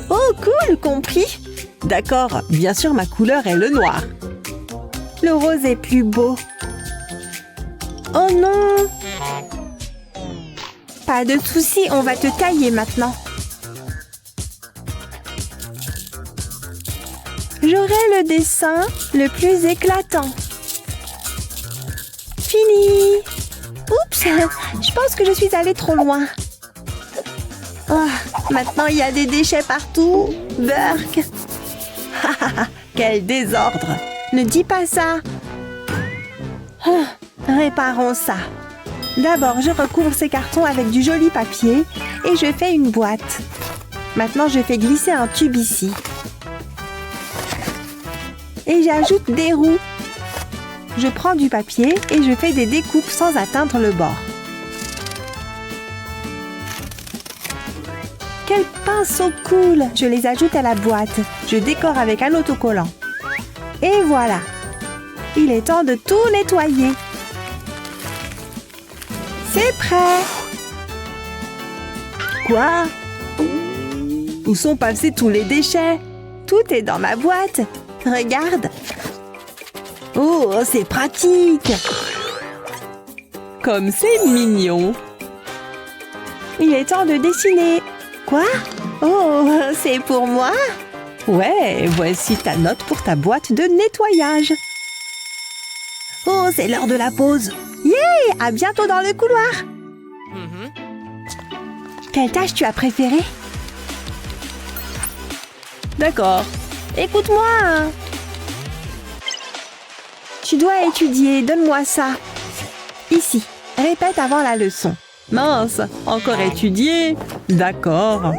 Oh, cool, compris! D'accord, bien sûr ma couleur est le noir. Le rose est plus beau. Oh non! Pas de souci, on va te tailler maintenant. J'aurai le dessin le plus éclatant. Fini! Oups! Je pense que je suis allée trop loin. Oh, maintenant, il y a des déchets partout. Burk! Quel désordre! Ne dis pas ça. Réparons ça. D'abord, je recouvre ces cartons avec du joli papier et je fais une boîte. Maintenant, je fais glisser un tube ici. Et j'ajoute des roues. Je prends du papier et je fais des découpes sans atteindre le bord. Quel pinceau cool! Je les ajoute à la boîte. Je décore avec un autocollant. Et voilà. Il est temps de tout nettoyer. C'est prêt! Quoi? Où sont passés tous les déchets? Tout est dans ma boîte. Regarde. Oh, c'est pratique. Comme c'est mignon. Il est temps de dessiner. Quoi? Oh, c'est pour moi? Ouais, voici ta note pour ta boîte de nettoyage. Oh, c'est l'heure de la pause. Yeah! À bientôt dans le couloir. Quelle tâche tu as préférée? D'accord. Écoute-moi. Tu dois étudier. Donne-moi ça. Ici. Répète avant la leçon. Mince, encore étudier? D'accord.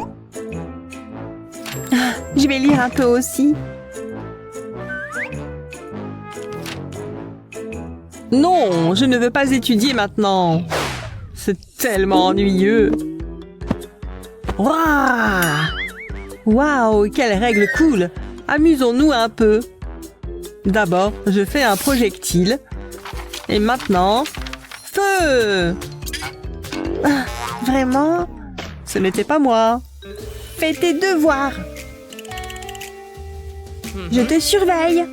Je vais lire un peu aussi. Non, je ne veux pas étudier maintenant. C'est tellement ennuyeux. Waouh, quelle règle cool. Amusons-nous un peu. D'abord, je fais un projectile. Et maintenant, feu! Vraiment? Ce n'était pas moi. Fais tes devoirs. Je te surveille.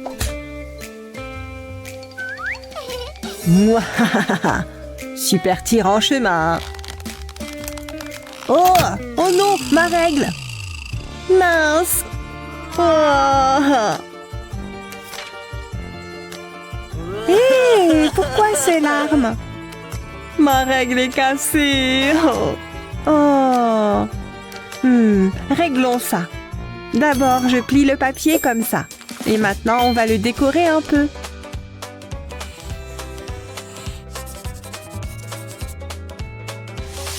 Mouah, super tir en chemin. Oh, oh non, ma règle. Mince. Oh. Hé, pourquoi ces larmes? Ma règle est cassée. Oh. Oh. Réglons ça. D'abord, je plie le papier comme ça. Et maintenant, on va le décorer un peu.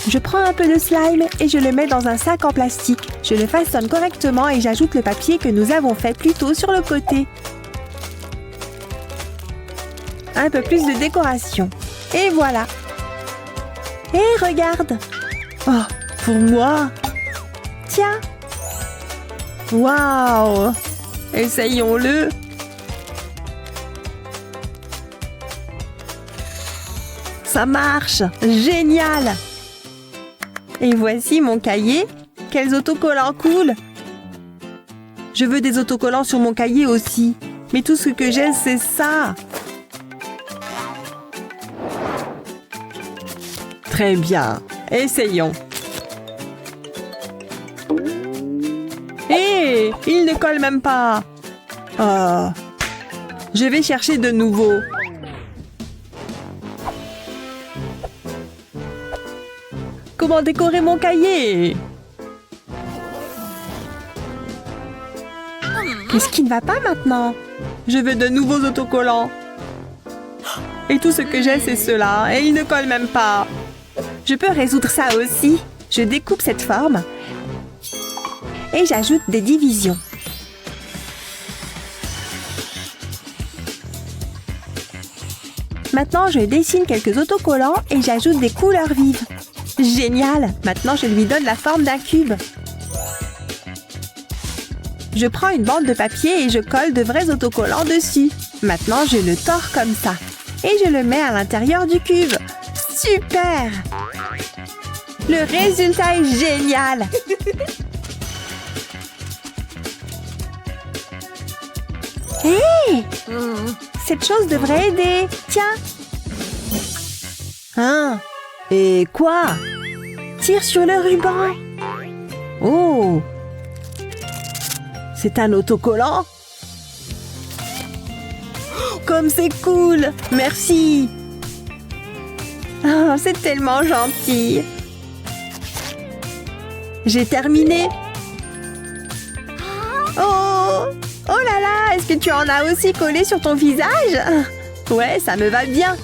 Je prends un peu de slime et je le mets dans un sac en plastique. Je le façonne correctement et j'ajoute le papier que nous avons fait plus tôt sur le côté. Un peu plus de décoration. Et voilà. Et regarde. Oh, pour moi. Tiens. Waouh. Essayons-le. Ça marche. Génial. Et voici mon cahier. Quels autocollants cool! Je veux des autocollants sur mon cahier aussi. Mais tout ce que j'ai, c'est ça. Très bien. Essayons. Hé! Il ne colle même pas. Oh. Je vais chercher de nouveau. Comment décorer mon cahier? Qu'est-ce qui ne va pas maintenant? Je veux de nouveaux autocollants. Et tout ce que j'ai, c'est cela. Et ils ne collent même pas. Je peux résoudre ça aussi. Je découpe cette forme. Et j'ajoute des divisions. Maintenant, je dessine quelques autocollants et j'ajoute des couleurs vives. Génial! Maintenant, je lui donne la forme d'un cube. Je prends une bande de papier et je colle de vrais autocollants dessus. Maintenant, je le tords comme ça. Et je le mets à l'intérieur du cube. Super! Le résultat est génial! Hé! Cette chose devrait aider. Tiens! Hein? Et quoi? Tire sur le ruban. Oh! C'est un autocollant? Comme c'est cool! Merci! Oh, c'est tellement gentil. J'ai terminé. Oh! Oh là là! Est-ce que tu en as aussi collé sur ton visage? Ouais, ça me va bien.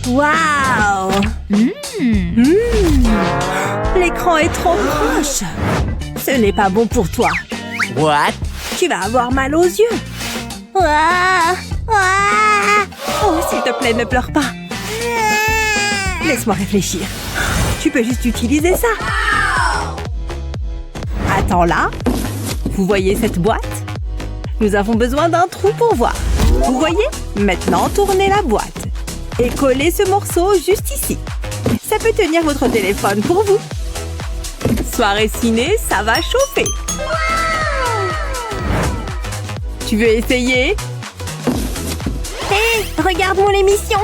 Waouh! L'écran est trop proche. Ce n'est pas bon pour toi. What? Tu vas avoir mal aux yeux. Ouah, ouah. Oh, s'il te plaît, ne pleure pas. Laisse-moi réfléchir. Tu peux juste utiliser ça. Attends là. Vous voyez cette boîte? Nous avons besoin d'un trou pour voir. Vous voyez? Maintenant, tournez la boîte. Et collez ce morceau juste ici. Ça peut tenir votre téléphone pour vous. Soirée ciné, ça va chauffer. Tu veux essayer? Hé, regarde mon émission.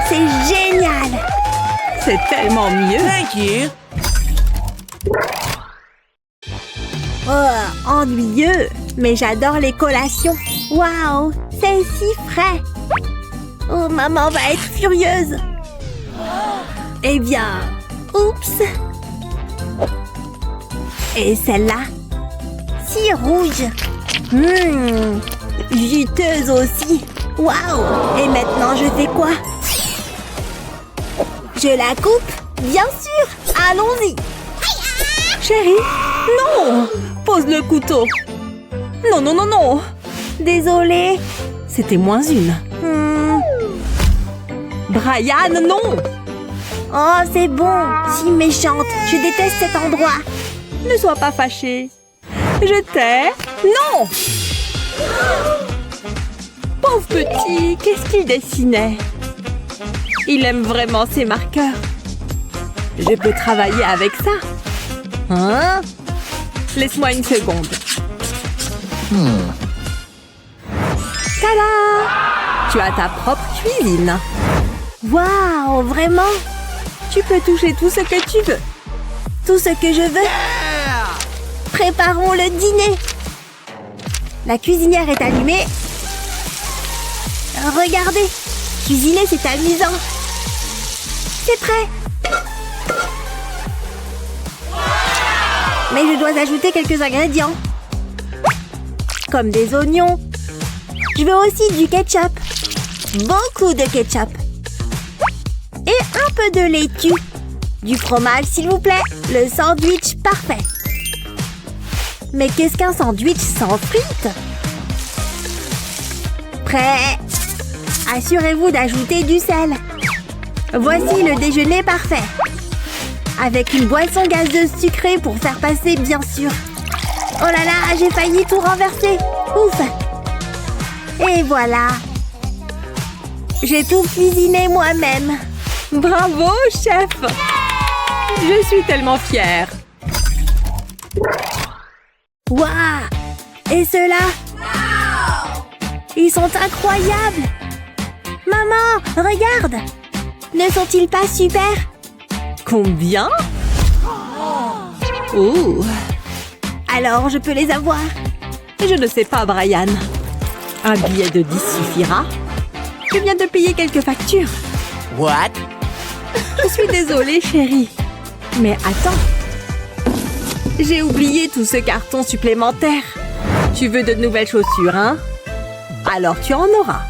C'est génial. C'est tellement mieux. Thank you. Oh, ennuyeux. Mais j'adore les collations. Waouh, c'est si frais. Oh, maman va être furieuse. Eh bien, oups. Et celle-là? Si rouge. Juteuse aussi. Waouh. Et maintenant, je fais quoi? Je la coupe? Bien sûr. Allons-y. Chérie, non! Pose le couteau. Non, non, non, non. Désolée. C'était moins une. Brian, non! Oh, c'est bon. Si méchante. Je déteste cet endroit. Ne sois pas fâché. Je t'ai... Non! Pauvre petit, qu'est-ce qu'il dessinait? Il aime vraiment ses marqueurs. Je peux travailler avec ça. Hein? Laisse-moi une seconde. Tada! Tu as ta propre cuisine. Waouh, vraiment? Tu peux toucher tout ce que tu veux. Tout ce que je veux? Préparons le dîner. La cuisinière est allumée. Regardez. Cuisiner, c'est amusant. C'est prêt. Mais je dois ajouter quelques ingrédients. Comme des oignons. Je veux aussi du ketchup. Beaucoup de ketchup. Et un peu de laitue. Du fromage, s'il vous plaît. Le sandwich parfait. Mais qu'est-ce qu'un sandwich sans frites? Prêt? Assurez-vous d'ajouter du sel. Voici le déjeuner parfait. Avec une boisson gazeuse sucrée pour faire passer, bien sûr. Oh là là, j'ai failli tout renverser. Ouf! Et voilà. J'ai tout cuisiné moi-même. Bravo, chef! Je suis tellement fière. Waouh! Et ceux-là? Ils sont incroyables! Maman, regarde! Ne sont-ils pas super? Combien? Oh! Alors, je peux les avoir? Je ne sais pas, Brian. Un billet de 10 suffira. Je viens de payer quelques factures. What? Je suis désolée, chérie. Mais attends. J'ai oublié tout ce carton supplémentaire. Tu veux de nouvelles chaussures, hein? Alors tu en auras.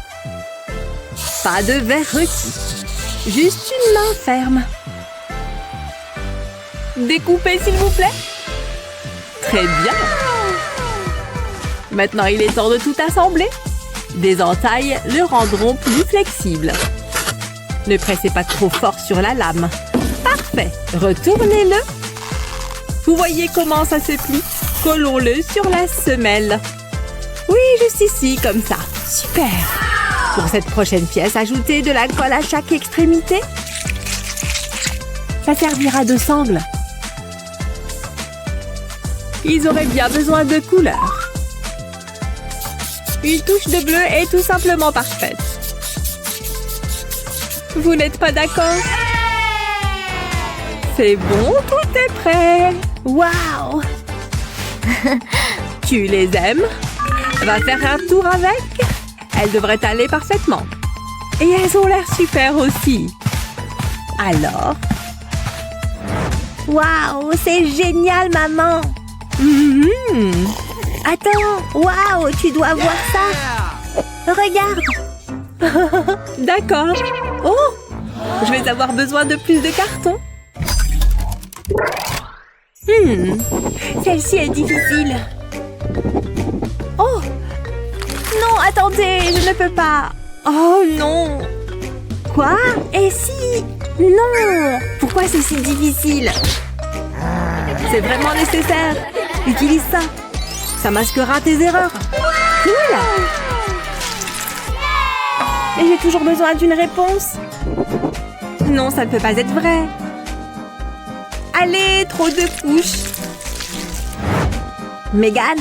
Pas de verre requis. Juste une main ferme. Découpez, s'il vous plaît. Très bien. Maintenant, il est temps de tout assembler. Des entailles le rendront plus flexible. Ne pressez pas trop fort sur la lame. Parfait. Retournez-le. Vous voyez comment ça se plie? Collons-le sur la semelle. Oui, juste ici, comme ça. Super. Pour cette prochaine pièce, ajoutez de la colle à chaque extrémité. Ça servira de sangle. Ils auraient bien besoin de couleurs. Une touche de bleu est tout simplement parfaite. Vous n'êtes pas d'accord? C'est bon, tout est prêt. Waouh! Tu les aimes? Va faire un tour avec. Elles devraient aller parfaitement. Et elles ont l'air super aussi. Alors? Waouh, c'est génial, maman! Attends, waouh, tu dois voir ça! Regarde! D'accord. Oh! Je vais avoir besoin de plus de carton. Celle-ci est difficile. Oh! Non, attendez, je ne peux pas. Oh non! Quoi? Et si? Non! Pourquoi c'est si difficile? C'est vraiment nécessaire. Utilise ça. Ça masquera tes erreurs. Cool! Et j'ai toujours besoin d'une réponse. Non, ça ne peut pas être vrai. Allez, trop de couches. Megan,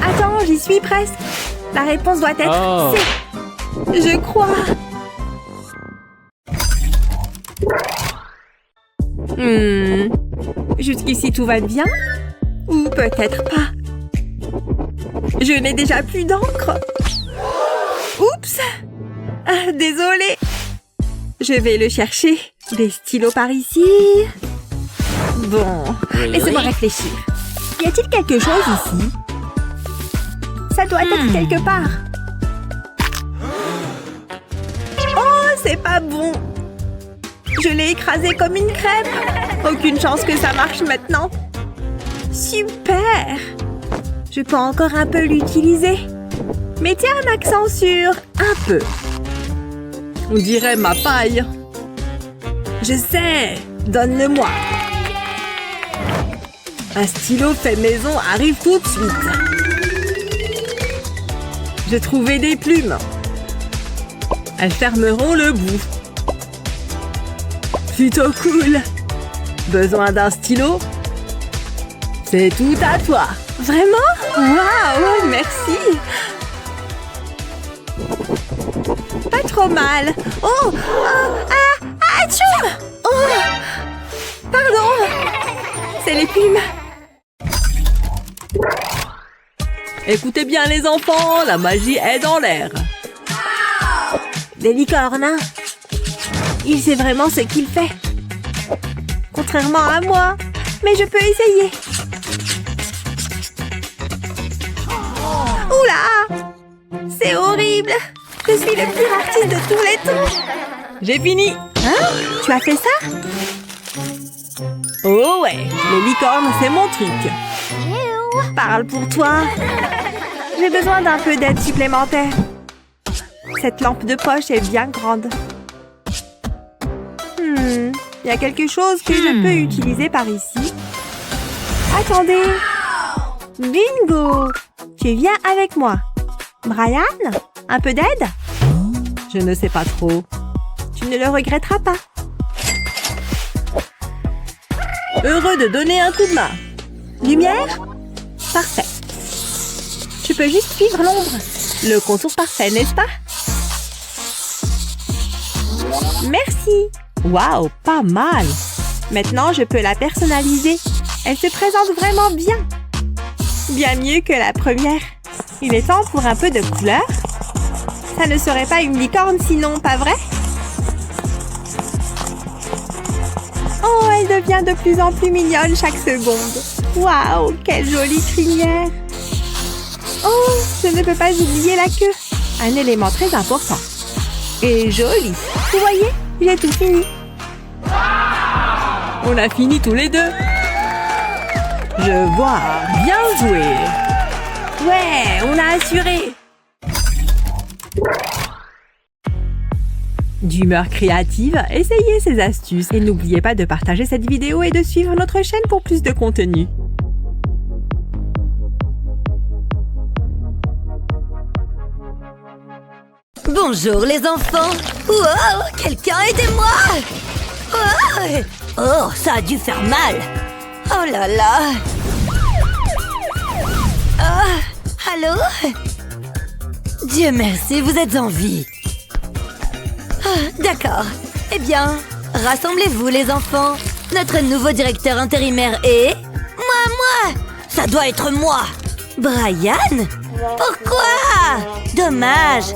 attends, j'y suis presque. La réponse doit être Oh. C. Je crois. Jusqu'ici, tout va bien? Ou peut-être pas. Je n'ai déjà plus d'encre. Oups! Ah, désolée. Je vais le chercher. Des stylos par ici. Bon, laissez-moi réfléchir. Y a-t-il quelque chose ici? Ça doit être quelque part. Oh, c'est pas bon. Je l'ai écrasé comme une crêpe. Aucune chance que ça marche maintenant. Super! Je peux encore un peu l'utiliser. Mettez un accent sur un peu. On dirait ma paille. Je sais, donne-le-moi. Un stylo fait maison arrive tout de suite. J'ai trouvé des plumes. Elles fermeront le bout. Plutôt cool. Besoin d'un stylo? C'est tout à toi. Vraiment? Waouh, merci. Pas trop mal. Oh, atchoum! Oh, pardon. C'est les plumes. Écoutez bien les enfants, la magie est dans l'air. Des licornes, hein? Il sait vraiment ce qu'il fait. Contrairement à moi. Mais je peux essayer. Oula! C'est horrible. Je suis le pire artiste de tous les temps. J'ai fini. Hein? Tu as fait ça? Oh ouais, les licornes, c'est mon truc. Parle pour toi. J'ai besoin d'un peu d'aide supplémentaire. Cette lampe de poche est bien grande. Il y a quelque chose que je peux utiliser par ici. Attendez. Bingo! Tu viens avec moi. Brian, un peu d'aide? Je ne sais pas trop. Tu ne le regretteras pas. Heureux de donner un coup de main. Lumière? Parfait. Tu peux juste suivre l'ombre. Le contour parfait, n'est-ce pas? Merci. Waouh, pas mal. Maintenant, je peux la personnaliser. Elle se présente vraiment bien. Bien mieux que la première. Il est temps pour un peu de couleur. Ça ne serait pas une licorne sinon, pas vrai? Oh, elle devient de plus en plus mignonne chaque seconde. Waouh, quelle jolie crinière. Oh, je ne peux pas oublier la queue. Un élément très important. Et joli. Vous voyez, j'ai tout fini. On a fini tous les deux. Je vois. Bien joué. Ouais, on a assuré. D'humeur créative, essayez ces astuces et n'oubliez pas de partager cette vidéo et de suivre notre chaîne pour plus de contenu. Bonjour les enfants. Wow, quelqu'un aidez-moi. Wow. Oh, ça a dû faire mal. Oh là là. Allô? Dieu merci, vous êtes en vie. D'accord. Eh bien, rassemblez-vous les enfants. Notre nouveau directeur intérimaire est... Moi. Ça doit être moi. Brian? Pourquoi? Dommage.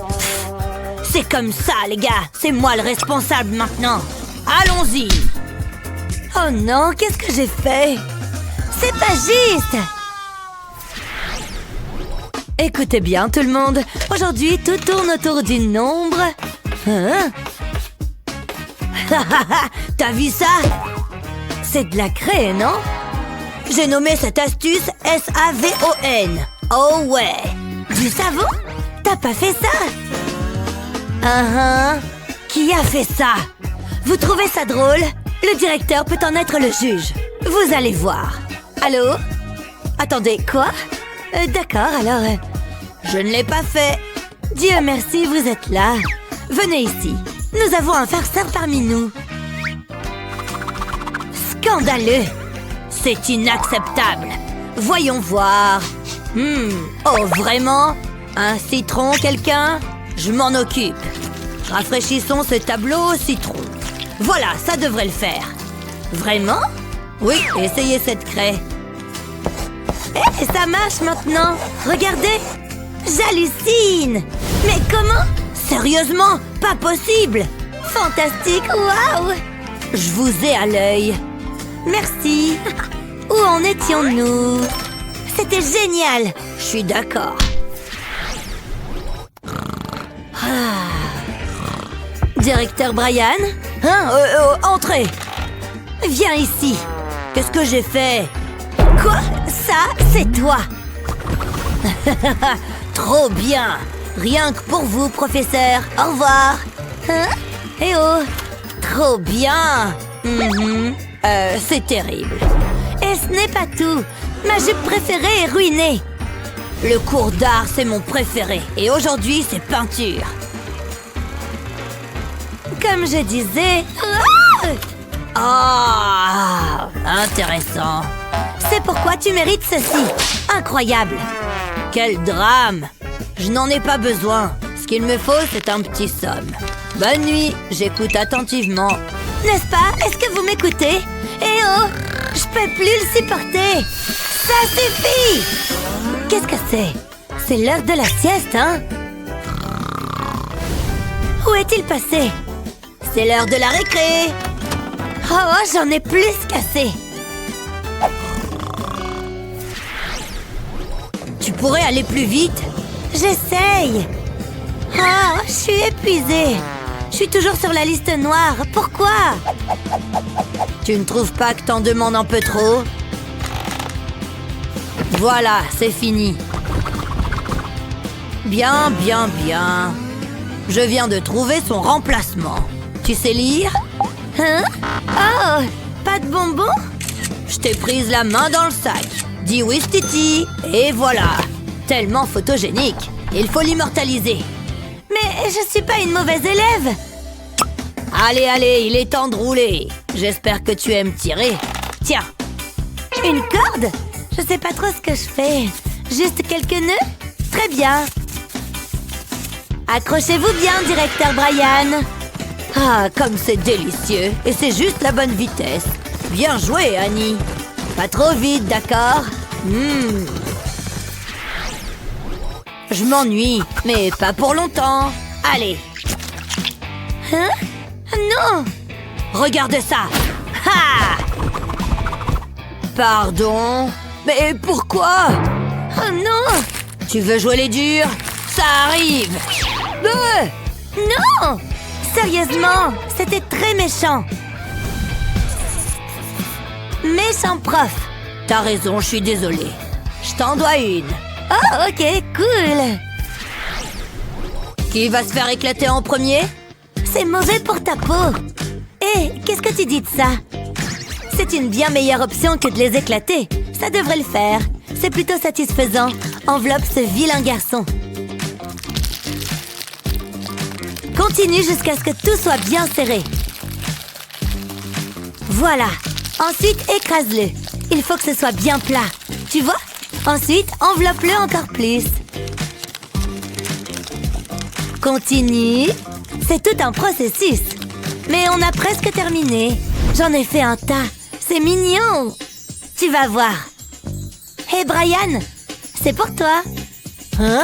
C'est comme ça, les gars. C'est moi le responsable maintenant. Allons-y. Oh non, qu'est-ce que j'ai fait? C'est pas juste. Écoutez bien, tout le monde. Aujourd'hui, tout tourne autour du nombre... Hein? T'as vu ça? C'est de la craie, non? J'ai nommé cette astuce S-A-V-O-N. Oh ouais. Du savon? T'as pas fait ça? Qui a fait ça? Vous trouvez ça drôle? Le directeur peut en être le juge. Vous allez voir. Allô? Attendez, quoi? D'accord, alors... je ne l'ai pas fait. Dieu merci, vous êtes là. Venez ici. Nous avons un farceur parmi nous. Scandaleux! C'est inacceptable. Voyons voir. Oh, vraiment? Un citron, quelqu'un? Je m'en occupe. Rafraîchissons ce tableau au citron. Voilà, ça devrait le faire. Vraiment? Oui, essayez cette craie. Eh, ça marche maintenant. Regardez. J'hallucine. Mais comment? Sérieusement, pas possible. Fantastique, waouh. Je vous ai à l'œil. Merci. Où en étions-nous? C'était génial. Je suis d'accord. Directeur Brian? Entrez. Viens ici. Qu'est-ce que j'ai fait? Quoi? Ça, c'est toi. Trop bien. Rien que pour vous, professeur. Au revoir. Hein? Eh oh. Trop bien. C'est terrible. Et ce n'est pas tout. Ma jupe préférée est ruinée. Le cours d'art, c'est mon préféré. Et aujourd'hui, c'est peinture. Comme je disais... intéressant. C'est pourquoi tu mérites ceci. Incroyable. Quel drame. Je n'en ai pas besoin. Ce qu'il me faut, c'est un petit somme. Bonne nuit. J'écoute attentivement. N'est-ce pas? Est-ce que vous m'écoutez? Eh oh! Je peux plus le supporter. Ça suffit. Qu'est-ce que c'est? C'est l'heure de la sieste, hein? Où est-il passé? C'est l'heure de la récré. Oh, j'en ai plus qu'assez. Tu pourrais aller plus vite? J'essaye. Oh, je suis épuisée. Je suis toujours sur la liste noire. Pourquoi? Tu ne trouves pas que t'en demandes un peu trop? Voilà, c'est fini. Bien, bien, bien. Je viens de trouver son remplacement. Tu sais lire? Hein? Oh, pas de bonbons? Je t'ai prise la main dans le sac. Dis oui, Titi. Et voilà. Tellement photogénique. Il faut l'immortaliser. Mais je suis pas une mauvaise élève. Allez, allez, il est temps de rouler. J'espère que tu aimes tirer. Tiens. Une corde? Je sais pas trop ce que je fais. Juste quelques nœuds? Très bien. Accrochez-vous bien, directeur Brian. Ah, comme c'est délicieux. Et c'est juste la bonne vitesse. Bien joué, Annie. Pas trop vite, d'accord? Je m'ennuie, mais pas pour longtemps. Allez. Hein? Non! Regarde ça! Ha! Pardon? Mais pourquoi? Oh non! Tu veux jouer les durs? Ça arrive! Non! Sérieusement, c'était très méchant. Méchant prof. T'as raison, je suis désolée. Je t'en dois une. Oh, ok, cool. Qui va se faire éclater en premier? C'est mauvais pour ta peau. Hé, qu'est-ce que tu dis de ça? C'est une bien meilleure option que de les éclater. Ça devrait le faire. C'est plutôt satisfaisant. Enveloppe ce vilain garçon. Continue jusqu'à ce que tout soit bien serré. Voilà. Ensuite, écrase-le. Il faut que ce soit bien plat. Tu vois? Ensuite, enveloppe-le encore plus. Continue. C'est tout un processus. Mais on a presque terminé. J'en ai fait un tas. C'est mignon. Tu vas voir. Hé, Brian, c'est pour toi. Hein?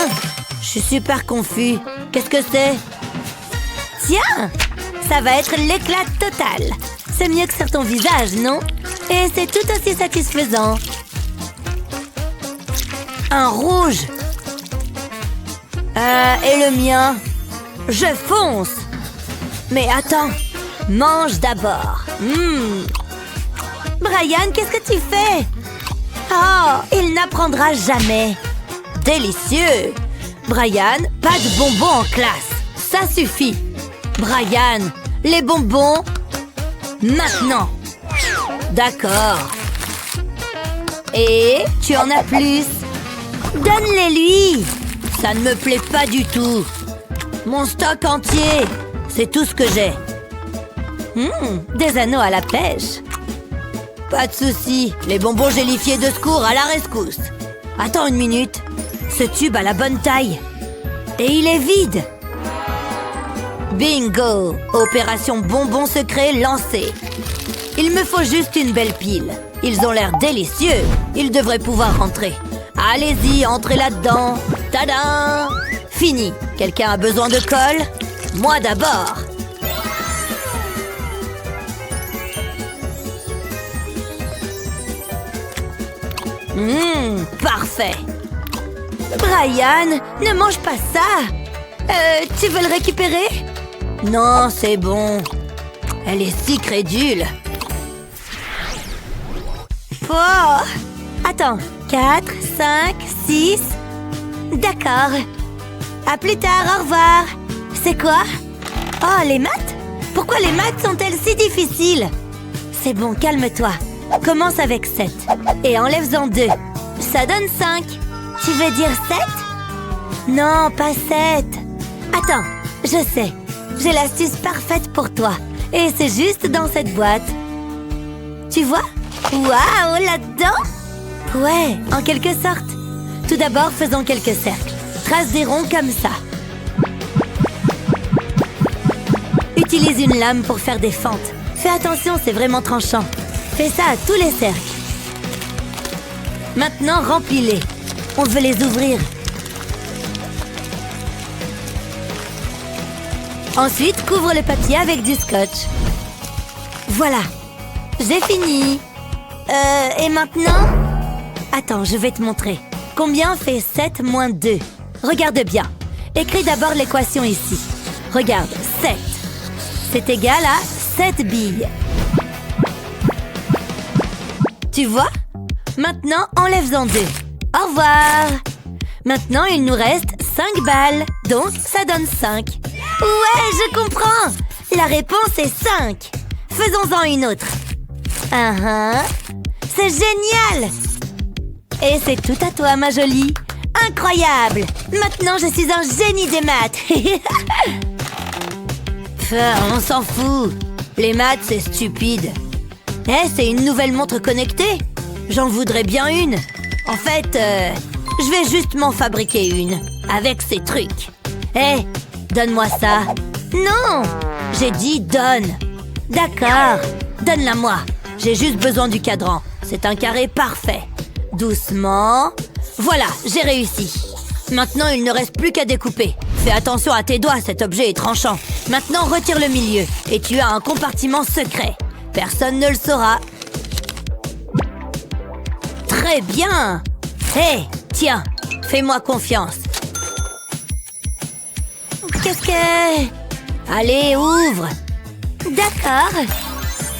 Je suis super confus. Qu'est-ce que c'est? Tiens, ça va être l'éclat total. C'est mieux que sur ton visage, non? Et c'est tout aussi satisfaisant. Un rouge. Et le mien? Je fonce. Mais attends, mange d'abord. Brian, qu'est-ce que tu fais? Oh, il n'apprendra jamais. Délicieux. Brian, pas de bonbons en classe. Ça suffit. Brian, les bonbons, maintenant. D'accord. Et tu en as plus? Donne-les lui. Ça ne me plaît pas du tout. Mon stock entier. C'est tout ce que j'ai. Des anneaux à la pêche. Pas de souci, les bonbons gélifiés de secours à la rescousse. Attends une minute. Ce tube a la bonne taille. Et il est vide. Bingo! Opération bonbon secret lancée. Il me faut juste une belle pile. Ils ont l'air délicieux. Ils devraient pouvoir rentrer. Allez-y, entrez là-dedans. Tadam! Fini. Quelqu'un a besoin de colle? Moi d'abord. Parfait. Brian, ne mange pas ça. Tu veux le récupérer? Non, c'est bon. Elle est si crédule. Oh! Attends, 4, 5, 6... D'accord. À plus tard, au revoir. C'est quoi? Oh, les maths? Pourquoi les maths sont-elles si difficiles? C'est bon, calme-toi. Commence avec 7. Et enlève-en 2. Ça donne 5. Tu veux dire 7? Non, pas 7. Attends, je sais. J'ai l'astuce parfaite pour toi. Et c'est juste dans cette boîte. Tu vois? Waouh, là-dedans? Ouais, en quelque sorte. Tout d'abord, faisons quelques cercles. Trace des ronds comme ça. Utilise une lame pour faire des fentes. Fais attention, c'est vraiment tranchant. Fais ça à tous les cercles. Maintenant, remplis-les. On veut les ouvrir. Ensuite, couvre le papier avec du scotch. Voilà. J'ai fini. Et maintenant? Attends, je vais te montrer. Combien fait 7 moins 2? Regarde bien. Écris d'abord l'équation ici. Regarde, 7. C'est égal à 7 billes. Tu vois? Maintenant, enlève-en 2. Au revoir. Maintenant, il nous reste 5 balles. Donc, ça donne 5. Ouais, je comprends. La réponse est 5. Faisons-en une autre. C'est génial. Et c'est tout à toi, ma jolie. Incroyable. Maintenant, je suis un génie des maths. On s'en fout. Les maths, c'est stupide. C'est une nouvelle montre connectée. J'en voudrais bien une. En fait, je vais juste m'en fabriquer une. Avec ces trucs. Donne-moi ça. Non, j'ai dit donne. D'accord, donne-la-moi. J'ai juste besoin du cadran. C'est un carré parfait. Doucement. Voilà, j'ai réussi. Maintenant, il ne reste plus qu'à découper. Fais attention à tes doigts, cet objet est tranchant. Maintenant, retire le milieu. Et tu as un compartiment secret. Personne ne le saura. Très bien. Tiens, fais-moi confiance. Qu'est-ce que... Allez, ouvre. D'accord.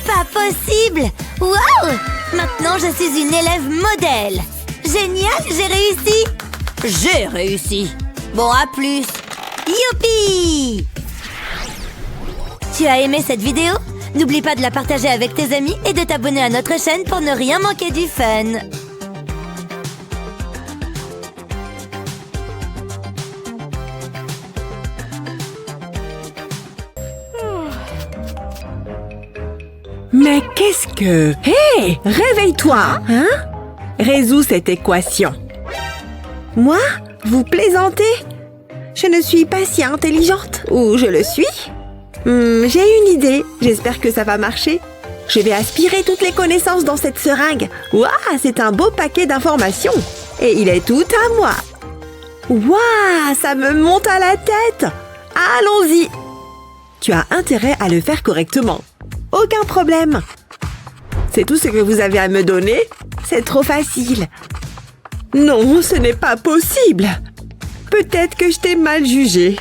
Pas possible. Waouh! Maintenant, je suis une élève modèle. Génial, j'ai réussi. J'ai réussi. Bon, à plus. Youpi! Tu as aimé cette vidéo? N'oublie pas de la partager avec tes amis et de t'abonner à notre chaîne pour ne rien manquer du fun. Mais qu'est-ce que... Hé! Réveille-toi, hein? Résous cette équation. Moi? Vous plaisantez? Je ne suis pas si intelligente. Ou je le suis? J'ai une idée. J'espère que ça va marcher. Je vais aspirer toutes les connaissances dans cette seringue. Waouh, c'est un beau paquet d'informations. Et il est tout à moi. Waouh, ça me monte à la tête. Allons-y. Tu as intérêt à le faire correctement. Aucun problème. C'est tout ce que vous avez à me donner? C'est trop facile. Non, ce n'est pas possible. Peut-être que je t'ai mal jugé.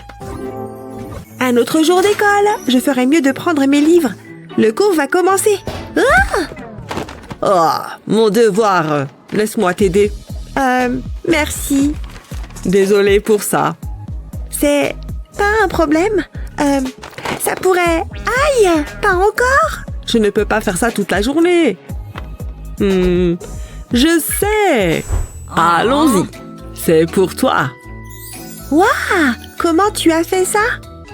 Un autre jour d'école, je ferais mieux de prendre mes livres. Le cours va commencer. Oh, mon devoir. Laisse-moi t'aider. Merci. Désolée pour ça. C'est pas un problème. Ça pourrait... Aïe, pas encore? Je ne peux pas faire ça toute la journée. Je sais. Allons-y. C'est pour toi. Waouh, comment tu as fait ça?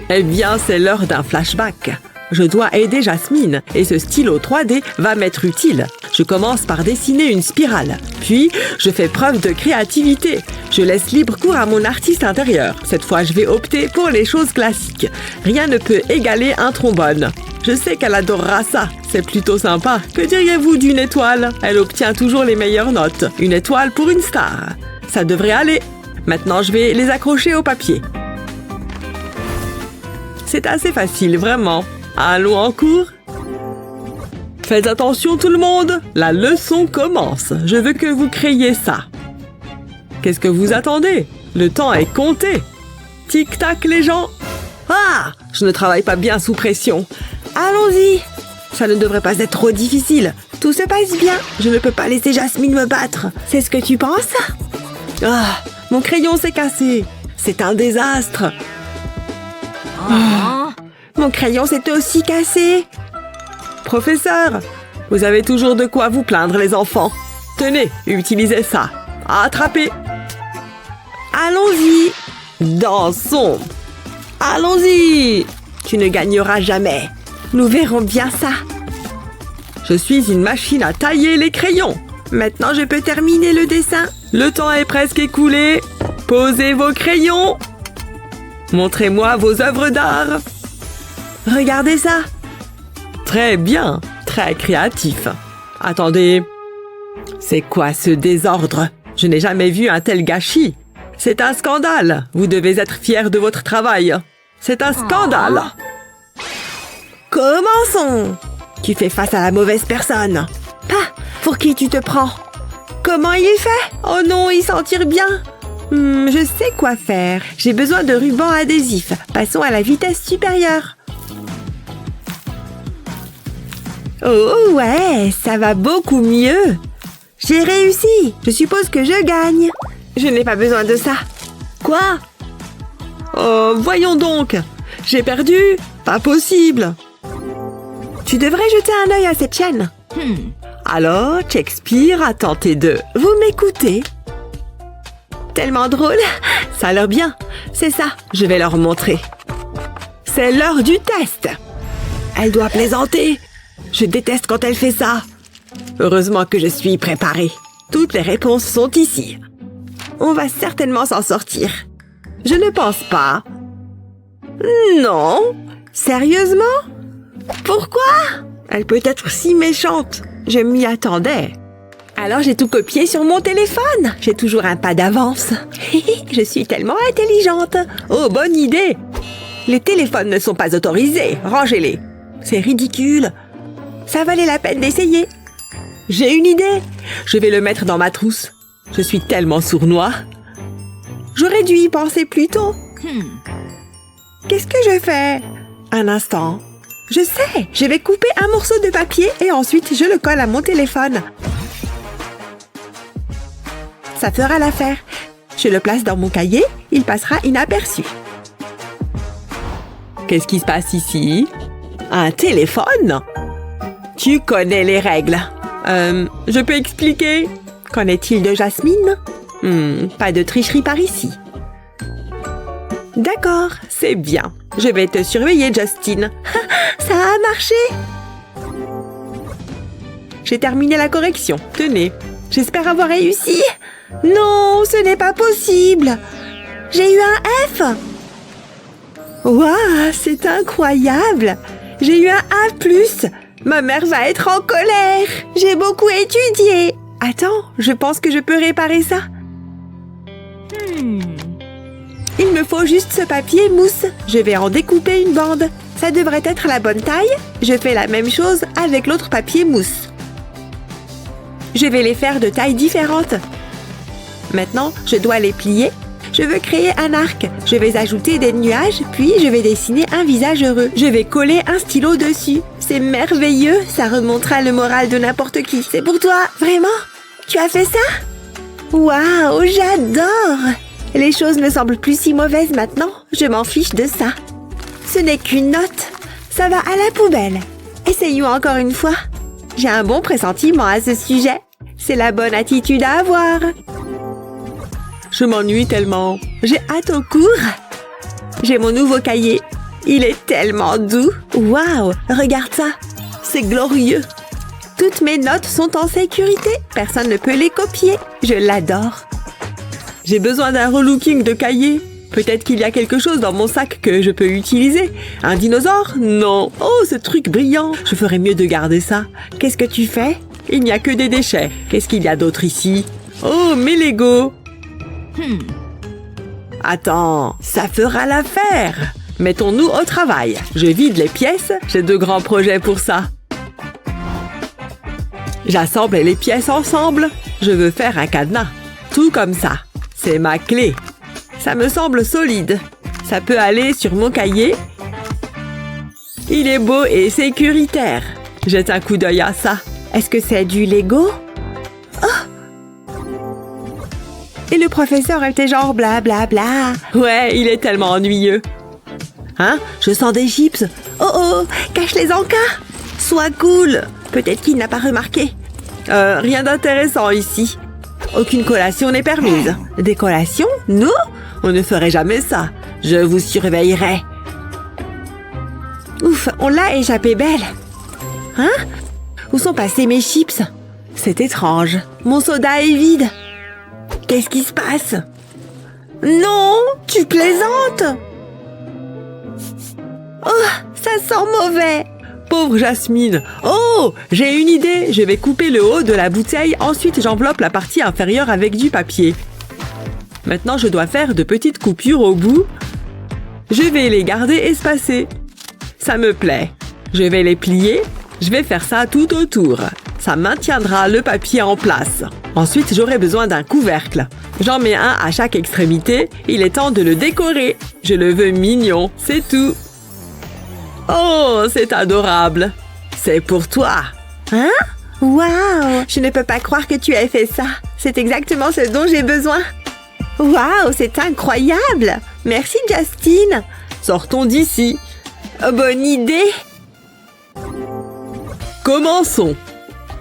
Eh bien, c'est l'heure d'un flashback. Je dois aider Jasmine et ce stylo 3D va m'être utile. Je commence par dessiner une spirale. Puis, je fais preuve de créativité. Je laisse libre cours à mon artiste intérieur. Cette fois, je vais opter pour les choses classiques. Rien ne peut égaler un trombone. Je sais qu'elle adorera ça. C'est plutôt sympa. Que diriez-vous d'une étoile? Elle obtient toujours les meilleures notes. Une étoile pour une star. Ça devrait aller. Maintenant, je vais les accrocher au papier. C'est assez facile, vraiment. Allons en cours. Faites attention tout le monde, la leçon commence. Je veux que vous créiez ça. Qu'est-ce que vous attendez? Le temps est compté. Tic-tac les gens. Ah! Je ne travaille pas bien sous pression. Allons-y. Ça ne devrait pas être trop difficile. Tout se passe bien. Je ne peux pas laisser Jasmine me battre. C'est ce que tu penses? Ah! Mon crayon s'est cassé. C'est un désastre. Mon crayon s'est aussi cassé. Professeur, vous avez toujours de quoi vous plaindre, les enfants. Tenez, utilisez ça. Attrapez. Allons-y. Dansons. Allons-y. Tu ne gagneras jamais. Nous verrons bien ça. Je suis une machine à tailler les crayons. Maintenant, je peux terminer le dessin. Le temps est presque écoulé. Posez vos crayons. Montrez-moi vos œuvres d'art. Regardez ça. Très bien, très créatif. Attendez, c'est quoi ce désordre? Je n'ai jamais vu un tel gâchis. C'est un scandale. Vous devez être fiers de votre travail. C'est un scandale. Commençons. Tu fais face à la mauvaise personne. Pas. Pour qui tu te prends? Comment il fait? Oh non, il s'en tire bien. Je sais quoi faire. J'ai besoin de ruban adhésif. Passons à la vitesse supérieure. Oh ouais, ça va beaucoup mieux. J'ai réussi. Je suppose que je gagne. Je n'ai pas besoin de ça. Quoi? Oh, voyons donc. J'ai perdu. Pas possible. Tu devrais jeter un œil à cette chaîne. Alors, Shakespeare a tenté de... Vous m'écoutez? Tellement drôle. Ça a l'air bien. C'est ça. Je vais leur montrer. C'est l'heure du test. Elle doit plaisanter. Je déteste quand elle fait ça. Heureusement que je suis préparée. Toutes les réponses sont ici. On va certainement s'en sortir. Je ne pense pas. Non. Sérieusement? Pourquoi? Elle peut être si méchante. Je m'y attendais. Alors j'ai tout copié sur mon téléphone. J'ai toujours un pas d'avance. Je suis tellement intelligente. Oh, bonne idée. Les téléphones ne sont pas autorisés. Rangez-les. C'est ridicule. Ça valait la peine d'essayer. J'ai une idée. Je vais le mettre dans ma trousse. Je suis tellement sournois. J'aurais dû y penser plus tôt. Qu'est-ce que je fais? Un instant. Je sais. Je vais couper un morceau de papier et ensuite je le colle à mon téléphone. Ça fera l'affaire. Je le place dans mon cahier. Il passera inaperçu. Qu'est-ce qui se passe ici? Un téléphone? Tu connais les règles. Je peux expliquer? Qu'en est-il de Jasmine? Pas de tricherie par ici. D'accord, c'est bien. Je vais te surveiller, Justine. Ça a marché! J'ai terminé la correction. Tenez. J'espère avoir réussi. Non, ce n'est pas possible. J'ai eu un F. Waouh, c'est incroyable. J'ai eu un A+. Ma mère va être en colère. J'ai beaucoup étudié. Attends, je pense que je peux réparer ça. Il me faut juste ce papier mousse. Je vais en découper une bande. Ça devrait être la bonne taille. Je fais la même chose avec l'autre papier mousse. Je vais les faire de tailles différentes. Maintenant, je dois les plier. Je veux créer un arc. Je vais ajouter des nuages, puis je vais dessiner un visage heureux. Je vais coller un stylo dessus. C'est merveilleux, ça remontera le moral de n'importe qui. C'est pour toi, vraiment? Tu as fait ça? Waouh, j'adore! Les choses me semblent plus si mauvaises maintenant. Je m'en fiche de ça. Ce n'est qu'une note. Ça va à la poubelle. Essayons encore une fois. J'ai un bon pressentiment à ce sujet. C'est la bonne attitude à avoir. Je m'ennuie tellement. J'ai hâte au cours. J'ai mon nouveau cahier. Il est tellement doux. Waouh, regarde ça. C'est glorieux. Toutes mes notes sont en sécurité. Personne ne peut les copier. Je l'adore. J'ai besoin d'un relooking de cahier. Peut-être qu'il y a quelque chose dans mon sac que je peux utiliser. Un dinosaure? Non. Oh, ce truc brillant. Je ferais mieux de garder ça. Qu'est-ce que tu fais? Il n'y a que des déchets. Qu'est-ce qu'il y a d'autre ici? Oh, mes Legos. Attends, ça fera l'affaire. Mettons-nous au travail. Je vide les pièces. J'ai de grands projets pour ça. J'assemble les pièces ensemble. Je veux faire un cadenas. Tout comme ça. C'est ma clé. Ça me semble solide. Ça peut aller sur mon cahier. Il est beau et sécuritaire. Jette un coup d'œil à ça. Est-ce que c'est du Lego? Oh! Et le professeur était genre bla bla bla. Ouais, il est tellement ennuyeux. Hein? Je sens des chips. Oh oh, cache les encas. Sois cool. Peut-être qu'il n'a pas remarqué. Rien d'intéressant ici. Aucune collation n'est permise. Des collations? Nous? On ne ferait jamais ça. Je vous surveillerai. Ouf, on l'a échappé belle. Hein? Où sont passés mes chips? C'est étrange. Mon soda est vide. Qu'est-ce qui se passe? Non, tu plaisantes? Oh, ça sent mauvais. Pauvre Jasmine. Oh, j'ai une idée. Je vais couper le haut de la bouteille. Ensuite, j'enveloppe la partie inférieure avec du papier. Maintenant, je dois faire de petites coupures au bout. Je vais les garder espacées. Ça me plaît. Je vais les plier. Je vais faire ça tout autour. Ça maintiendra le papier en place. Ensuite, j'aurai besoin d'un couvercle. J'en mets un à chaque extrémité. Il est temps de le décorer. Je le veux mignon, c'est tout. Oh, c'est adorable. C'est pour toi. Hein? Waouh! Je ne peux pas croire que tu aies fait ça. C'est exactement ce dont j'ai besoin. Waouh, c'est incroyable! Merci, Justine. Sortons d'ici. Bonne idée. Commençons.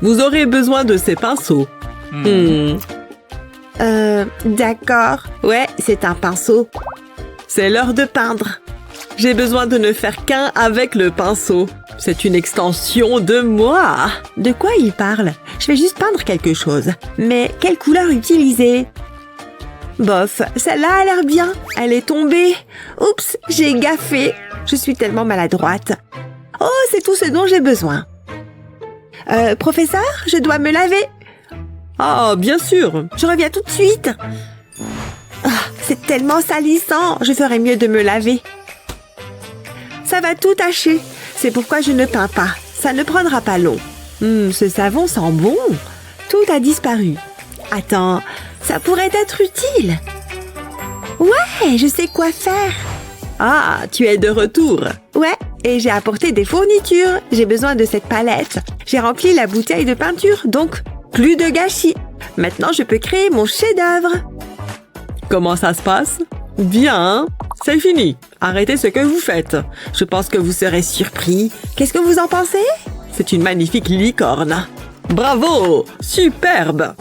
Vous aurez besoin de ces pinceaux. D'accord. Ouais, c'est un pinceau. C'est l'heure de peindre. J'ai besoin de ne faire qu'un avec le pinceau. C'est une extension de moi. De quoi il parle? Je vais juste peindre quelque chose. Mais quelle couleur utiliser? Bof, celle-là a l'air bien. Elle est tombée. Oups, j'ai gaffé. Je suis tellement maladroite. Oh, c'est tout ce dont j'ai besoin. Professeur, je dois me laver. Ah, bien sûr. Je reviens tout de suite. Oh, c'est tellement salissant. Je ferais mieux de me laver. Ça va tout tacher. C'est pourquoi je ne peins pas. Ça ne prendra pas long. Ce savon sent bon. Tout a disparu. Attends, ça pourrait être utile. Ouais, je sais quoi faire. Ah, tu es de retour. Ouais, et j'ai apporté des fournitures. J'ai besoin de cette palette. J'ai rempli la bouteille de peinture, donc plus de gâchis. Maintenant, je peux créer mon chef-d'œuvre. Comment ça se passe? Bien, hein? C'est fini. Arrêtez ce que vous faites. Je pense que vous serez surpris. Qu'est-ce que vous en pensez? C'est une magnifique licorne. Bravo! Superbe!